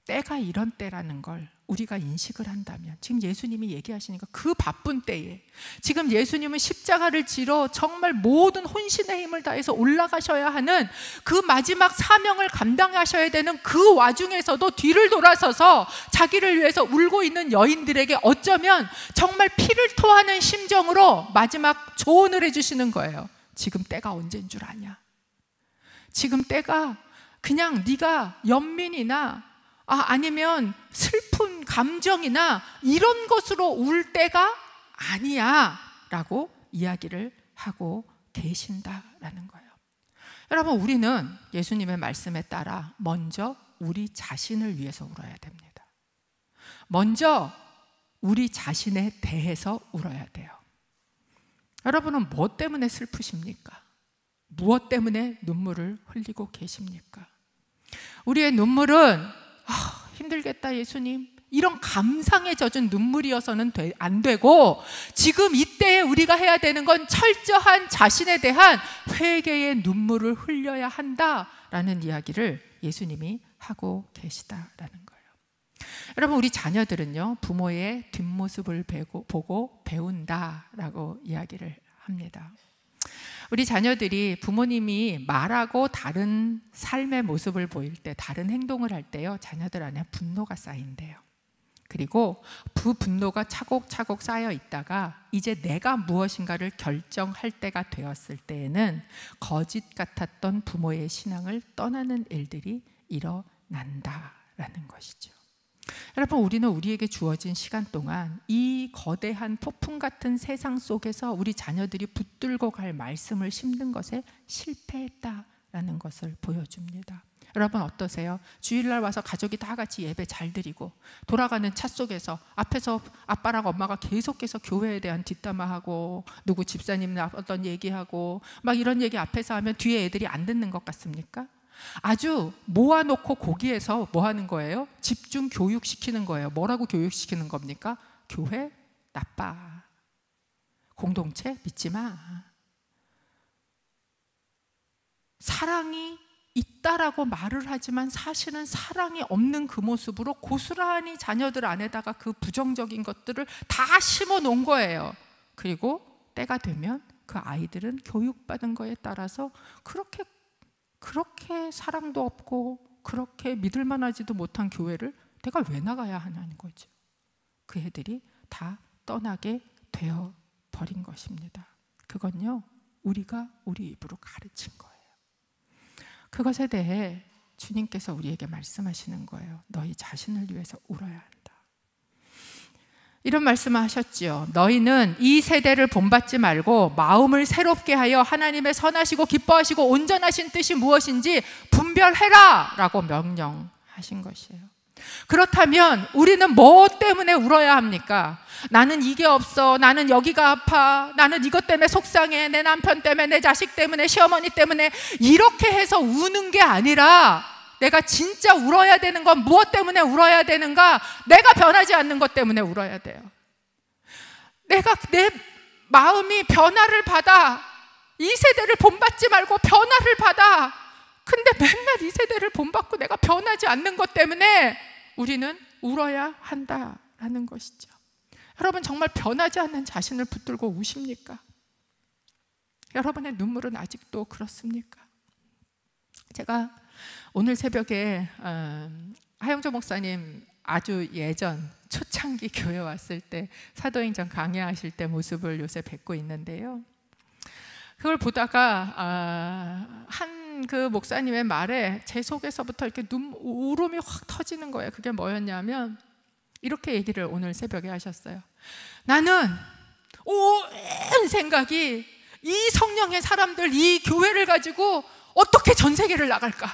때가 이런 때라는 걸 우리가 인식을 한다면, 지금 예수님이 얘기하시니까 그 바쁜 때에 지금 예수님은 십자가를 지러 정말 모든 혼신의 힘을 다해서 올라가셔야 하는 그 마지막 사명을 감당하셔야 되는 그 와중에서도 뒤를 돌아서서 자기를 위해서 울고 있는 여인들에게 어쩌면 정말 피를 토하는 심정으로 마지막 조언을 해주시는 거예요. 지금 때가 언제인 줄 아냐? 지금 때가 그냥 네가 연민이나 아니면 슬픈 감정이나 이런 것으로 울 때가 아니야 라고 이야기를 하고 계신다라는 거예요. 여러분, 우리는 예수님의 말씀에 따라 먼저 우리 자신을 위해서 울어야 됩니다. 먼저 우리 자신에 대해서 울어야 돼요. 여러분은 뭐 때문에 슬프십니까? 무엇 때문에 눈물을 흘리고 계십니까? 우리의 눈물은 힘들겠다 예수님, 이런 감상에 젖은 눈물이어서는 안 되고, 지금 이때에 우리가 해야 되는 건 철저한 자신에 대한 회개의 눈물을 흘려야 한다라는 이야기를 예수님이 하고 계시다라는 거예요. 여러분, 우리 자녀들은요, 부모의 뒷모습을 보고 배운다라고 이야기를 합니다. 우리 자녀들이 부모님이 말하고 다른 삶의 모습을 보일 때, 다른 행동을 할 때요, 자녀들 안에 분노가 쌓인대요. 그리고 그 분노가 차곡차곡 쌓여 있다가 이제 내가 무엇인가를 결정할 때가 되었을 때에는 거짓 같았던 부모의 신앙을 떠나는 일들이 일어난다라는 것이죠. 여러분, 우리는 우리에게 주어진 시간 동안 이 거대한 폭풍 같은 세상 속에서 우리 자녀들이 붙들고 갈 말씀을 심는 것에 실패했다라는 것을 보여줍니다. 여러분 어떠세요? 주일날 와서 가족이 다 같이 예배 잘 드리고 돌아가는 차 속에서 앞에서 아빠랑 엄마가 계속해서 교회에 대한 뒷담화하고 누구 집사님 어떤 얘기하고 막 이런 얘기 앞에서 하면 뒤에 애들이 안 듣는 것 같습니까? 아주 모아놓고 거기에서 뭐 하는 거예요? 집중 교육시키는 거예요. 뭐라고 교육시키는 겁니까? 교회 나빠, 공동체 믿지 마, 사랑이 있다라고 말을 하지만 사실은 사랑이 없는 그 모습으로 고스란히 자녀들 안에다가 그 부정적인 것들을 다 심어 놓은 거예요. 그리고 때가 되면 그 아이들은 교육받은 거에 따라서 그렇게 사랑도 없고 그렇게 믿을만하지도 못한 교회를 내가 왜 나가야 하냐는 거죠. 그 애들이 다 떠나게 되어 버린 것입니다. 그건요, 우리가 우리 입으로 가르친 거예요. 그것에 대해 주님께서 우리에게 말씀하시는 거예요. 너희 자신을 위해서 울어야 한다. 이런 말씀을 하셨죠. 너희는 이 세대를 본받지 말고 마음을 새롭게 하여 하나님의 선하시고 기뻐하시고 온전하신 뜻이 무엇인지 분별해라 라고 명령하신 것이에요. 그렇다면 우리는 뭐 때문에 울어야 합니까? 나는 이게 없어, 나는 여기가 아파, 나는 이것 때문에 속상해, 내 남편 때문에, 내 자식 때문에, 시어머니 때문에, 이렇게 해서 우는 게 아니라 내가 진짜 울어야 되는 건 무엇 때문에 울어야 되는가? 내가 변하지 않는 것 때문에 울어야 돼요. 내 마음이 변화를 받아. 이 세대를 본받지 말고 변화를 받아. 근데 맨날 이 세대를 본받고 내가 변하지 않는 것 때문에 우리는 울어야 한다라는 것이죠. 여러분, 정말 변하지 않는 자신을 붙들고 우십니까? 여러분의 눈물은 아직도 그렇습니까? 제가 오늘 새벽에 하영조 목사님 아주 예전 초창기 교회 왔을 때 사도행전 강의하실 때 모습을 요새 뵙고 있는데요, 그걸 보다가 한 그 목사님의 말에 제 속에서부터 이렇게 울음이 확 터지는 거예요. 그게 뭐였냐면 이렇게 얘기를 오늘 새벽에 하셨어요. 나는 온 생각이 이 성령의 사람들, 이 교회를 가지고 어떻게 전 세계를 나갈까,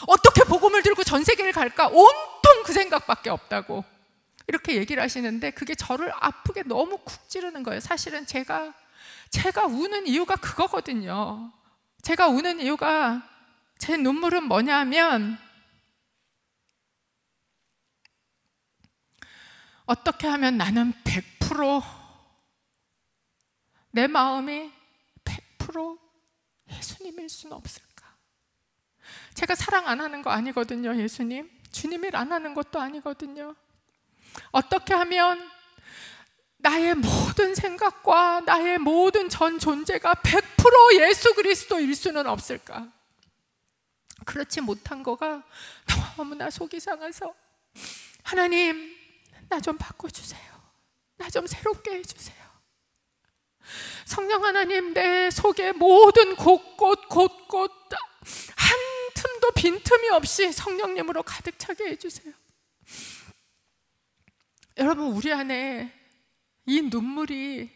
어떻게 복음을 들고 전 세계를 갈까, 온통 그 생각밖에 없다고 이렇게 얘기를 하시는데 그게 저를 아프게 너무 쿡 찌르는 거예요. 사실은 제가 우는 이유가 그거거든요. 제가 우는 이유가, 제 눈물은 뭐냐면 어떻게 하면 나는 100% 내 마음이 100% 예수님일 수는 없을까? 제가 사랑 안 하는 거 아니거든요. 예수님, 주님을 안 하는 것도 아니거든요. 어떻게 하면 나의 모든 생각과 나의 모든 전 존재가 100% 예수 그리스도일 수는 없을까? 그렇지 못한 거가 너무나 속이 상해서 하나님, 나 좀 바꿔주세요. 나 좀 새롭게 해주세요. 성령 하나님, 내 속에 모든 곳곳 한 틈도 빈틈이 없이 성령님으로 가득 차게 해주세요. 여러분, 우리 안에 이 눈물이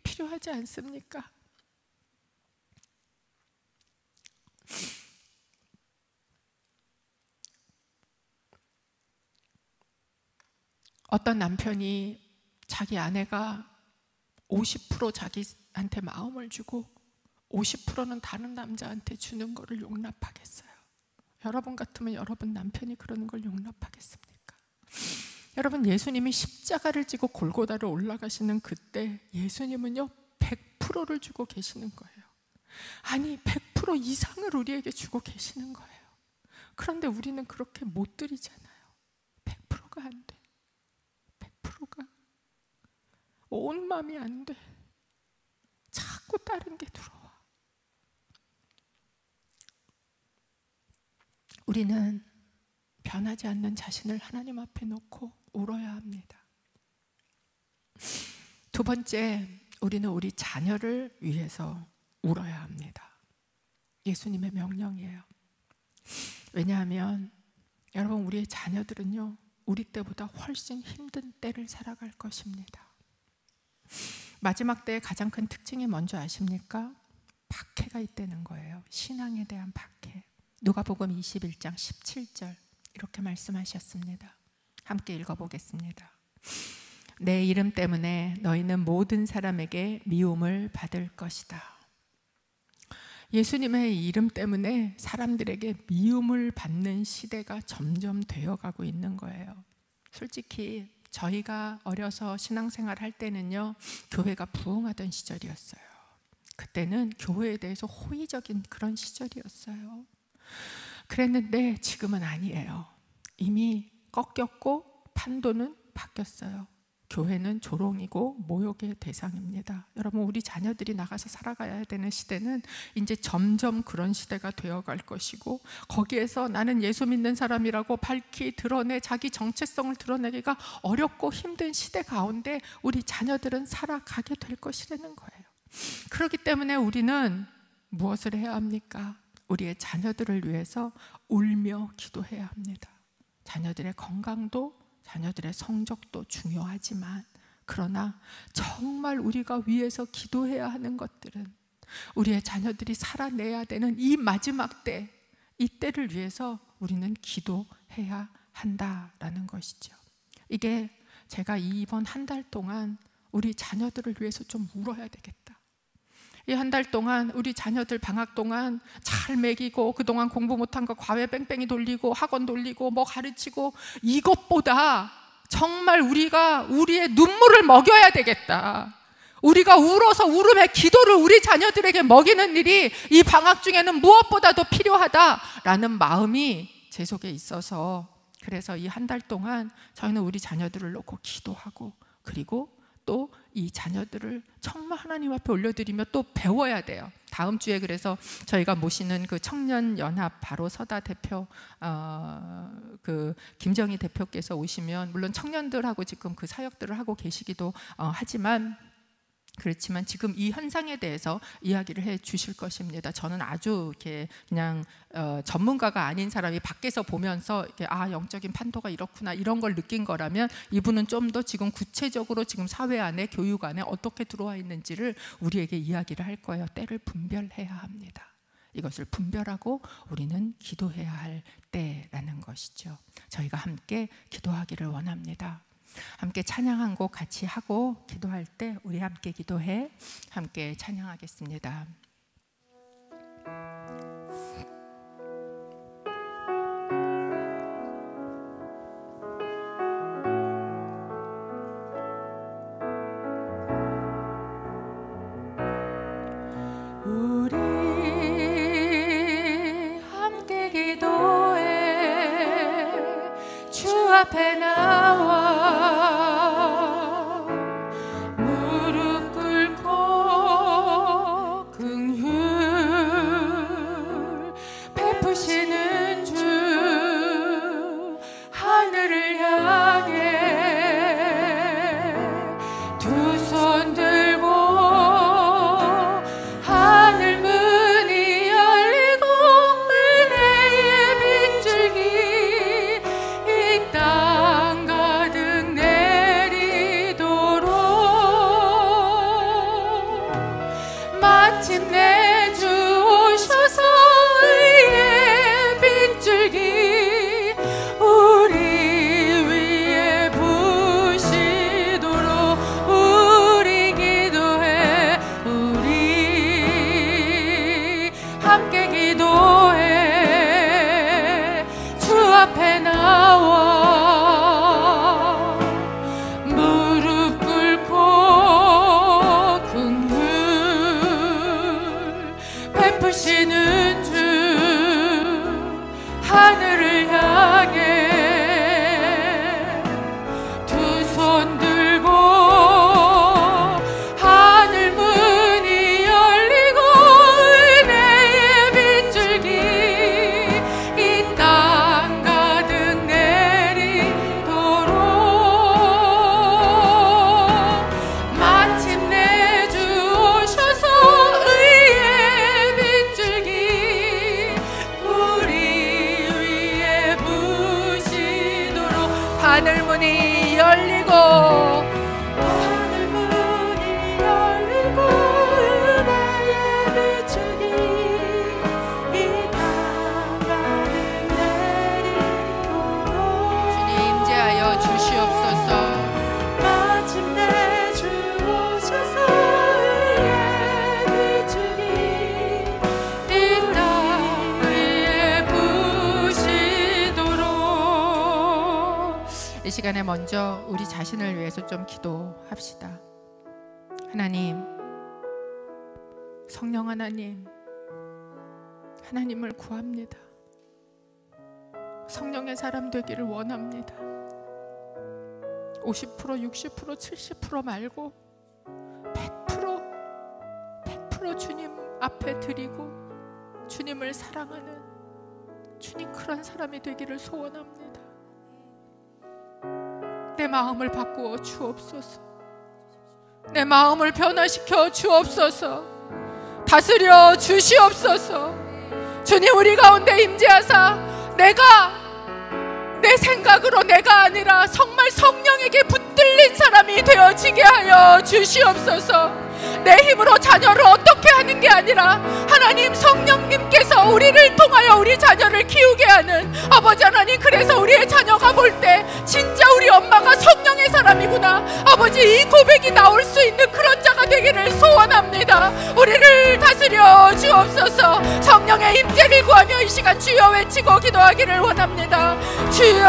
필요하지 않습니까? 어떤 남편이 자기 아내가 50% 자기한테 마음을 주고 50%는 다른 남자한테 주는 거를 용납하겠어요? 여러분 같으면 여러분 남편이 그러는 걸 용납하겠습니까? 여러분, 예수님이 십자가를 지고 골고다를 올라가시는 그때 예수님은요 100%를 주고 계시는 거예요. 아니 100% 이상을 우리에게 주고 계시는 거예요. 그런데 우리는 그렇게 못 드리잖아요. 100%가 안 돼. 100%가 온 마음이 안 돼. 자꾸 다른 게 들어와. 우리는 변하지 않는 자신을 하나님 앞에 놓고 울어야 합니다. 두 번째, 우리는 우리 자녀를 위해서 울어야 합니다. 예수님의 명령이에요. 왜냐하면 여러분, 우리의 자녀들은요 우리 때보다 훨씬 힘든 때를 살아갈 것입니다. 마지막 때의 가장 큰 특징이 뭔지 아십니까? 박해가 있다는 거예요. 신앙에 대한 박해. 누가복음 21장 17절 이렇게 말씀하셨습니다. 함께 읽어보겠습니다. 내 이름 때문에 너희는 모든 사람에게 미움을 받을 것이다. 예수님의 이름 때문에 사람들에게 미움을 받는 시대가 점점 되어가고 있는 거예요. 솔직히 저희가 어려서 신앙생활 할 때는요 교회가 부흥하던 시절이었어요. 그때는 교회에 대해서 호의적인 그런 시절이었어요. 그랬는데 지금은 아니에요. 이미 꺾였고 판도는 바뀌었어요. 교회는 조롱이고 모욕의 대상입니다. 여러분, 우리 자녀들이 나가서 살아가야 되는 시대는 이제 점점 그런 시대가 되어갈 것이고, 거기에서 나는 예수 믿는 사람이라고 밝히 드러내 자기 정체성을 드러내기가 어렵고 힘든 시대 가운데 우리 자녀들은 살아가게 될 것이라는 거예요. 그렇기 때문에 우리는 무엇을 해야 합니까? 우리의 자녀들을 위해서 울며 기도해야 합니다. 자녀들의 건강도 자녀들의 성적도 중요하지만, 그러나 정말 우리가 위해서 기도해야 하는 것들은 우리의 자녀들이 살아내야 되는 이 마지막 때, 이 때를 위해서 우리는 기도해야 한다라는 것이죠. 이게 제가 이번 한 달 동안 우리 자녀들을 위해서 좀 울어야 되겠다. 이 한 달 동안 우리 자녀들 방학 동안 잘 먹이고, 그동안 공부 못한 거 과외 뺑뺑이 돌리고 학원 돌리고 뭐 가르치고, 이것보다 정말 우리가 우리의 눈물을 먹여야 되겠다. 우리가 울어서 울음의 기도를 우리 자녀들에게 먹이는 일이 이 방학 중에는 무엇보다도 필요하다라는 마음이 제 속에 있어서, 그래서 이 한 달 동안 저희는 우리 자녀들을 놓고 기도하고, 그리고 또 이 자녀들을 정말 하나님 앞에 올려드리며 또 배워야 돼요. 다음 주에 그래서 저희가 모시는 그 청년연합 바로 서다 대표, 그 김정희 대표께서 오시면, 물론 청년들하고 지금 그 사역들을 하고 계시기도 하지만, 그렇지만 지금 이 현상에 대해서 이야기를 해 주실 것입니다. 저는 아주 이렇게 그냥 전문가가 아닌 사람이 밖에서 보면서 이렇게 영적인 판도가 이렇구나 이런 걸 느낀 거라면, 이분은 좀 더 지금 구체적으로 지금 사회 안에, 교육 안에 어떻게 들어와 있는지를 우리에게 이야기를 할 거예요. 때를 분별해야 합니다. 이것을 분별하고 우리는 기도해야 할 때라는 것이죠. 저희가 함께 기도하기를 원합니다. 함께 찬양 한 곡 같이 하고 기도할 때 우리 함께 기도해 함께 찬양하겠습니다. 우리 함께 기도해 주 앞에 나와 우리 위에 시간에 먼저 우리 자신을 위해서 좀 기도합시다. 하나님, 성령 하나님을 구합니다. 성령의 사람 되기를 원합니다. 50%, 60%, 70% 말고 100% 주님 앞에 드리고 주님을 사랑하는 주님 그런 사람이 되기를 소원합니다. 내 마음을 바꾸어 주옵소서. 내 마음을 변화시켜 주옵소서. 다스려 주시옵소서. 주님, 우리 가운데 임재하사 내 생각으로 내가 아니라 정말 성령에게 붙들린 사람이 되어지게 하여 주시옵소서. 내 힘으로 자녀를 어떻게 하는 게 아니라 하나님 성령님께서 우리를 통하여 우리 자녀를 키우게 하는 아버지 하나님, 그래서 우리의 자녀가 볼 때 진짜 우리 엄마가 성령의 사람이구나, 아버지, 이 고백이 나올 수 있는 그런 자가 되기를 소원합니다. 우리를 다스려 주옵소서. 성령의 임재를 구하며 이 시간 주여 외치고 기도하기를 원합니다. 주여.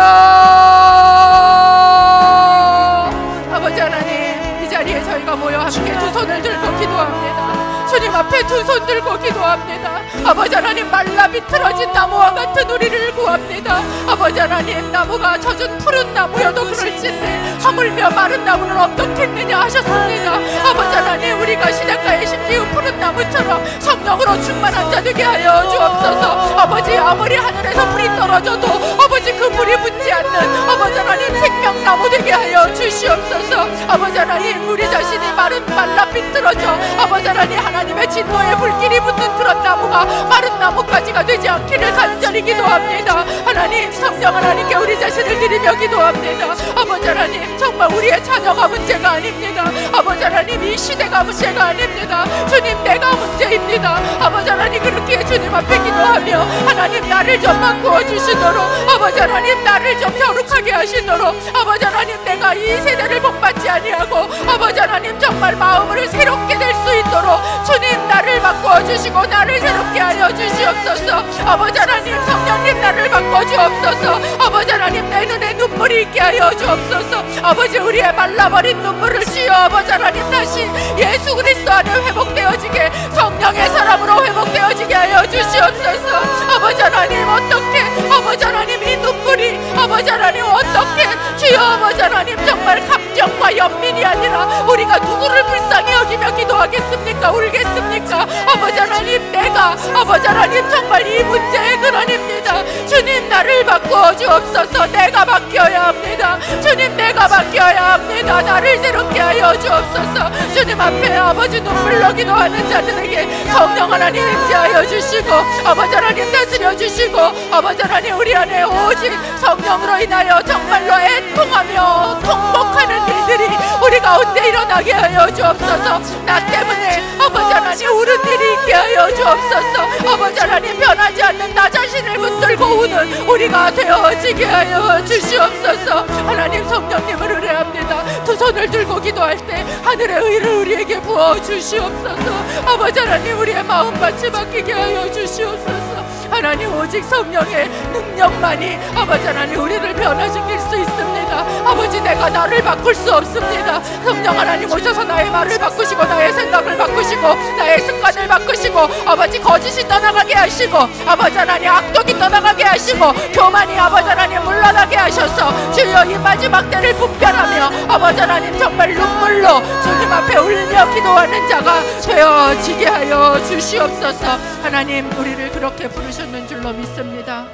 아버지 하나님, 이 자리에 저희가 모여 함께 두 손을 들고 기도합니다. 주님 앞에 두 손 들고 기도합니다. 아버지 하나님, 말라 비틀어진 나무와 같은 우리를 구합니다. 아버지 하나님, 나무가 젖은 푸른 나무여도 그럴진데 하물며 마른 나무는 어떻겠느냐 하셨습니다. 아버지 하나님, 우리가 시냇가에 심기운 푸른 나무처럼 성령으로 충만한 자 되게 하여 주옵소서. 아버지, 아무리 하늘에서 불이 떨어져도 아버지 그 불이 붙지 않는 아버지 하나님 생명나무 되게 하여 주시옵소서. 아버지 하나님, 우리 자신이 말라 비틀어져 아버지 하나님의 진노의 불길이 붙는 그런 나무가 마른 나무까지가 되지 않기를 간절히 기도합니다. 하나님, 성령 하나님께 우리 자신을 드리며 기도합니다. 아버지 하나님, 정말 우리의 자녀가 문제가 아닙니다. 아버지 하나님, 이 시대가 문제가 아닙니다. 주님, 내가 문제입니다. 아버지 하나님, 그렇게 주님 앞에 기도하며 하나님, 나를 좀 바꾸어 주시도록, 아버지 하나님, 나를 좀 혀룩하게 하시도록, 아버지 하나님, 내가 이 세대를 복받지 아니하고 아버지 하나님, 정말 마음을 새롭게 될 수 있도록 주님, 나를 바꾸어 주시고 나를 새롭게 하여 주시옵소서. 아버지 하나님, 성령님, 나를 바꾸어 주옵소서. 아버지 하나님, 내 눈에 눈물이 있게 하여 주옵소서. 아버지, 우리의 말라버린 눈물을 주여 아버지 하나님, 다시 예수 그리스도 안에 회복되어지게, 성령의 사람으로 회복되어지게 하여 주시옵소서. 아버지 하나님, 어떻게 아버지 하나님, 이 눈물이 아버지 하나님, 어떻게 주여 아버지 하나님, 정말 감정과 연민이 아니라 우리가 누구를 불쌍히 여기며 기도하겠습니까? 울겠습니까? 아버지 하나님, 내가 아버지 하나님, 정말 이 문제의 근원입니다. 주님, 나를 바꾸어 주옵소서. 내가 바뀌어야 합니다. 주님, 내가 바뀌어야 합니다. 나를 새롭게 하여 주옵소서. 주님 앞에 아버지 눈물로 기도하는 자들에게 성령 하나님 임재하여 주시고 아버지 하나님 다스려 주시고 아버지 하나님, 우리 안에 오직 성령으로 인하여 정말로 애통하며 통곡하는 일들이 우리 가운데 일어나게 하여 주옵소서. 나 때문에 아버지 하나님 우는 일이 있게 하여 주옵소서. 아버지 하나님, 변하지 않는 나 자신을 붙들고 우는 우리가 되어지게 하여 주시옵소서. 하나님, 성령님을 의뢰합니다. 두 손을 들고 기도할 때 하늘의 의를 우리에게 부어 주시옵소서. 아버지 하나님, 우리의 마음밭이 바뀌게 하여 주시옵소서. 하나님, 오직 성령의 능력만이 아버지 하나님 우리를 변화시킬 수 있습니다. 아버지, 내가 나를 바꿀 수 없습니다. 성령 하나님 오셔서 나의 말을 바꾸시고 나의 생각을 바꾸시고 나의 습관을 바꾸시고 아버지 거짓이 떠나가게 하시고 아버지 하나님 악독이 떠나가게 하시고 교만이 아버지 하나님 물러나게 하셔서 주여 이 마지막 때를 분별하며 아버지 하나님 정말 눈물로 주님 앞에 울며 기도하는 자가 되어지게 하여 주시옵소서. 하나님, 우리를 그렇게 부르셨는 줄로 믿습니다.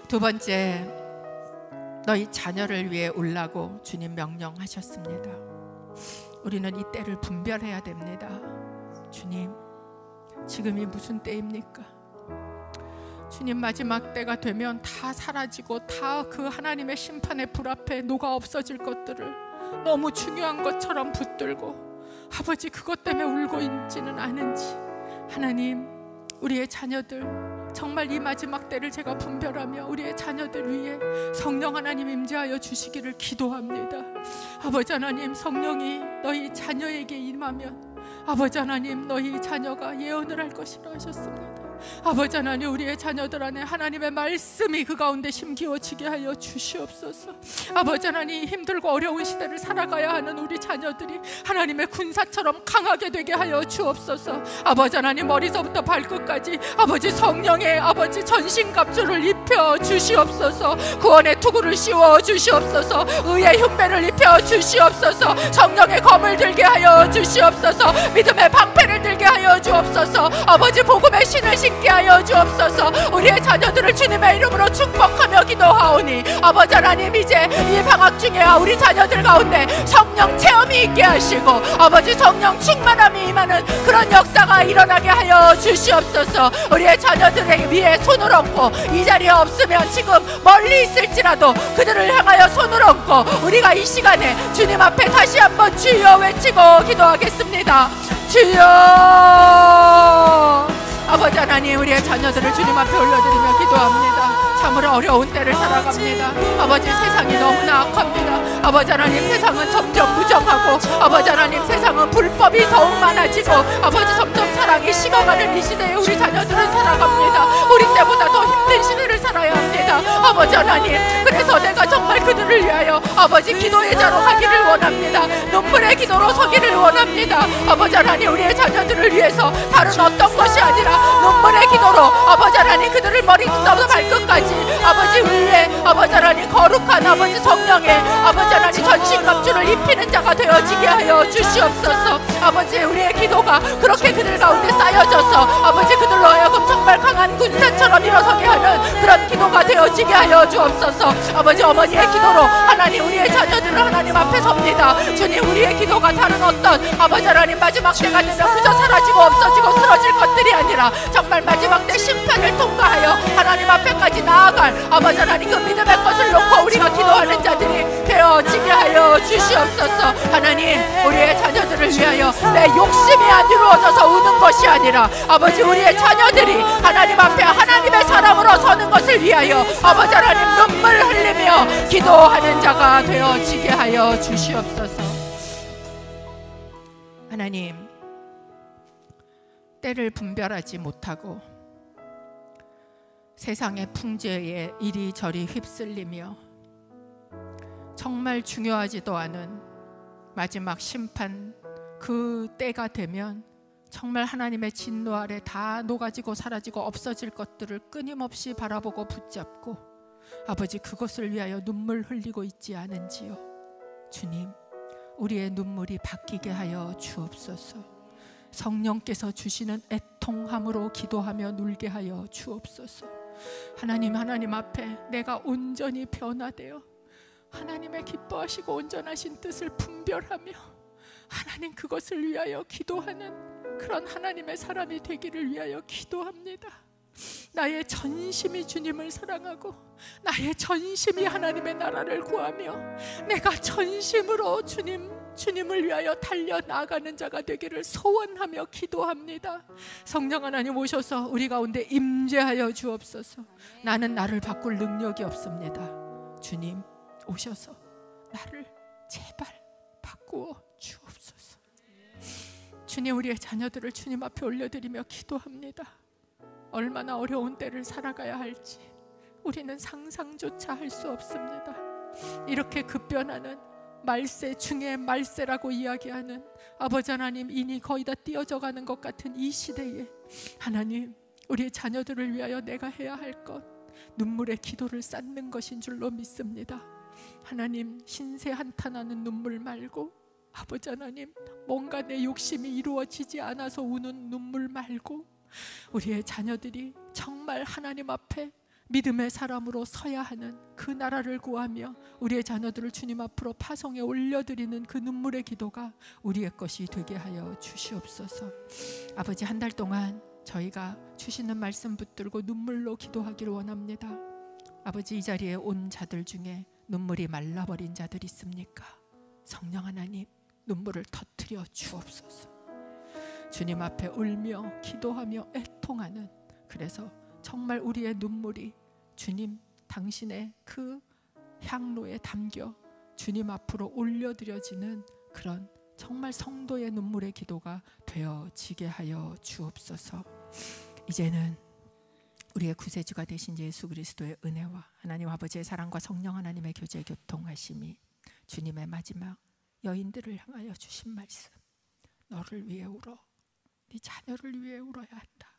두 번째, 너희 자녀를 위해 울라고 주님 명령하셨습니다. 우리는 이 때를 분별해야 됩니다. 주님, 지금이 무슨 때입니까? 주님, 마지막 때가 되면 다 사라지고 다 그 하나님의 심판의 불 앞에 녹아 없어질 것들을 너무 중요한 것처럼 붙들고 아버지 그것 때문에 울고 있지는 않은지, 하나님, 우리의 자녀들 정말 이 마지막 때를 제가 분별하며 우리의 자녀들 위해 성령 하나님 임재하여 주시기를 기도합니다. 아버지 하나님, 성령이 너희 자녀에게 임하면 아버지 하나님 너희 자녀가 예언을 할 것이라 하셨습니다. 아버지 하나님, 우리의 자녀들 안에 하나님의 말씀이 그 가운데 심기어지게 하여 주시옵소서. 아버지 하나님, 힘들고 어려운 시대를 살아가야 하는 우리 자녀들이 하나님의 군사처럼 강하게 되게 하여 주옵소서. 아버지 하나님, 머리서부터 발끝까지 아버지 성령의 아버지 전신갑주를 입혀 주시옵소서. 구원의 투구를 씌워 주시옵소서. 의의 흉배를 입혀 주시옵소서. 성령의 검을 들게 하여 주시옵소서. 믿음의 방패를 들게 하여 주옵소서. 아버지 복음의 신을 신게 하여 주옵소서. 우리의 자녀들을 주님의 이름으로 축복하며 기도하오니 아버지 하나님, 이제 이 방학 중에 우리 자녀들 가운데 성령 체험이 있게 하시고 아버지 성령 충만함이 임하는 그런 역사가 일어나게 하여 주시옵소서. 우리의 자녀들에게 위에 손을 얹고, 이 자리에 없으면 지금 멀리 있을지라도 그들을 향하여 손을 얹고 우리가 이 시간에 주님 앞에 다시 한번 주여 외치고 기도하겠습니다. 주여. 아버지 하나님, 우리의 자녀들을 주님 앞에 올려드리며 기도합니다. 참으로 어려운 때를 살아갑니다. 아버지, 세상이 너무나 악합니다. 아버지 하나님, 세상은 점점 무정하고 아버지 하나님, 세상은 불법이 더욱 많아지고 아버지 점점 사랑이 식어가는 이 시대에 우리 자녀들은 살아갑니다. 우리 때보다 더 힘든 시대를 살아야 합니다. 아버지 하나님, 그래서 내가 정말 그들을 위하여 아버지 기도의 자로 하기를 원합니다. 눈물의 기도로 서기를 원합니다. 아버지 하나님, 우리의 자녀들을 위해서 다른 어떤 것이 아니라 눈물의 기도로 아버지 하나님, 그들을 머리부터 발끝까지 아버지 위에 아버지 하나님 거룩한 아버지 성령의 아버지 하나님 전신갑주를 입히는 자가 되어지게 하여 주시옵소서. 아버지, 우리의 기도가 그렇게 그들 가운데 쌓여져서 아버지 그들로 하여금 정말 강한 군사처럼 일어서게 하는 그런 기도가 되어지게 하여 주옵소서. 아버지, 어머니의 기도로 하나님, 우리의 자녀들은 하나님 앞에 섭니다. 주님, 우리의 기도가 다른 어떤 아버지 하나님 마지막 때가 되면 그저 사라지고 없어지고 쓰러질 것들이 아니라 정말 마지막 때 심판을 통과하여 하나님 앞에까지 나아갈 아버지 하나님, 그 믿음의 것을 놓고 우리가 기도하는 자들이 되어지게 하여 주시옵소서. 하나님, 우리의 자녀들을 위하여 내 욕심이 안 이루어져서 우는 것이 아니라 아버지, 우리의 자녀들이 하나님 앞에 하나님의 사람으로 서는 것을 위하여 아버지 하나님, 눈물 흘리며 기도하는 자가 되어지게 하여 주시옵소서. 하나님, 때를 분별하지 못하고 세상의 풍조에 이리저리 휩쓸리며 정말 중요하지도 않은 마지막 심판 그 때가 되면 정말 하나님의 진노 아래 다 녹아지고 사라지고 없어질 것들을 끊임없이 바라보고 붙잡고 아버지, 그것을 위하여 눈물 흘리고 있지 않은지요. 주님, 우리의 눈물이 바뀌게 하여 주옵소서. 성령께서 주시는 애통함으로 기도하며 눌게 하여 주옵소서. 하나님, 하나님 앞에 내가 온전히 변화되어 하나님의 기뻐하시고 온전하신 뜻을 분별하며 하나님, 그것을 위하여 기도하는 그런 하나님의 사람이 되기를 위하여 기도합니다. 나의 전심이 주님을 사랑하고 나의 전심이 하나님의 나라를 구하며 내가 전심으로 주님을 위하여 달려나가는 자가 되기를 소원하며 기도합니다. 성령 하나님, 오셔서 우리 가운데 임재하여 주옵소서. 나는 나를 바꿀 능력이 없습니다. 주님, 오셔서 나를 제발 바꾸어 주옵소서. 주님, 우리의 자녀들을 주님 앞에 올려드리며 기도합니다. 얼마나 어려운 때를 살아가야 할지 우리는 상상조차 할 수 없습니다. 이렇게 급변하는 말세 중에 말세라고 이야기하는 아버지 하나님, 인이 거의 다 띄어져 가는 것 같은 이 시대에 하나님, 우리의 자녀들을 위하여 내가 해야 할 것, 눈물의 기도를 쌓는 것인 줄로 믿습니다. 하나님, 신세 한탄하는 눈물 말고 아버지 하나님, 뭔가 내 욕심이 이루어지지 않아서 우는 눈물 말고 우리의 자녀들이 정말 하나님 앞에 믿음의 사람으로 서야 하는 그 나라를 구하며 우리의 자녀들을 주님 앞으로 파송에 올려드리는 그 눈물의 기도가 우리의 것이 되게 하여 주시옵소서. 아버지, 한 달 동안 저희가 주시는 말씀 붙들고 눈물로 기도하기를 원합니다. 아버지, 이 자리에 온 자들 중에 눈물이 말라버린 자들 있습니까? 성령 하나님, 눈물을 터뜨려 주옵소서. 주님 앞에 울며 기도하며 애통하는, 그래서 정말 우리의 눈물이 주님 당신의 그 향로에 담겨 주님 앞으로 올려드려지는 그런 정말 성도의 눈물의 기도가 되어지게 하여 주옵소서. 이제는 우리의 구세주가 되신 예수 그리스도의 은혜와 하나님 아버지의 사랑과 성령 하나님의 교제 교통하심이 주님의 마지막 여인들을 향하여 주신 말씀, 너를 위해 울어, 네 자녀를 위해 울어야 한다.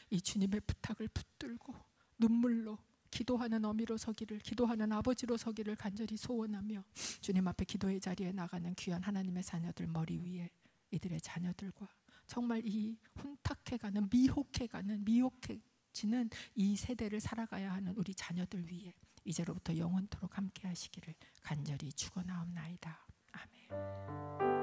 이 주님의 부탁을 붙들고 눈물로 기도하는 어미로 서기를, 기도하는 아버지로 서기를 간절히 소원하며 주님 앞에 기도의 자리에 나가는 귀한 하나님의 자녀들 머리 위에 이들의 자녀들과 정말 이 혼탁해가는 미혹해지는 이 세대를 살아가야 하는 우리 자녀들 위에 이제로부터 영원토록 함께 하시기를 간절히 축원하옵나이다. 아멘.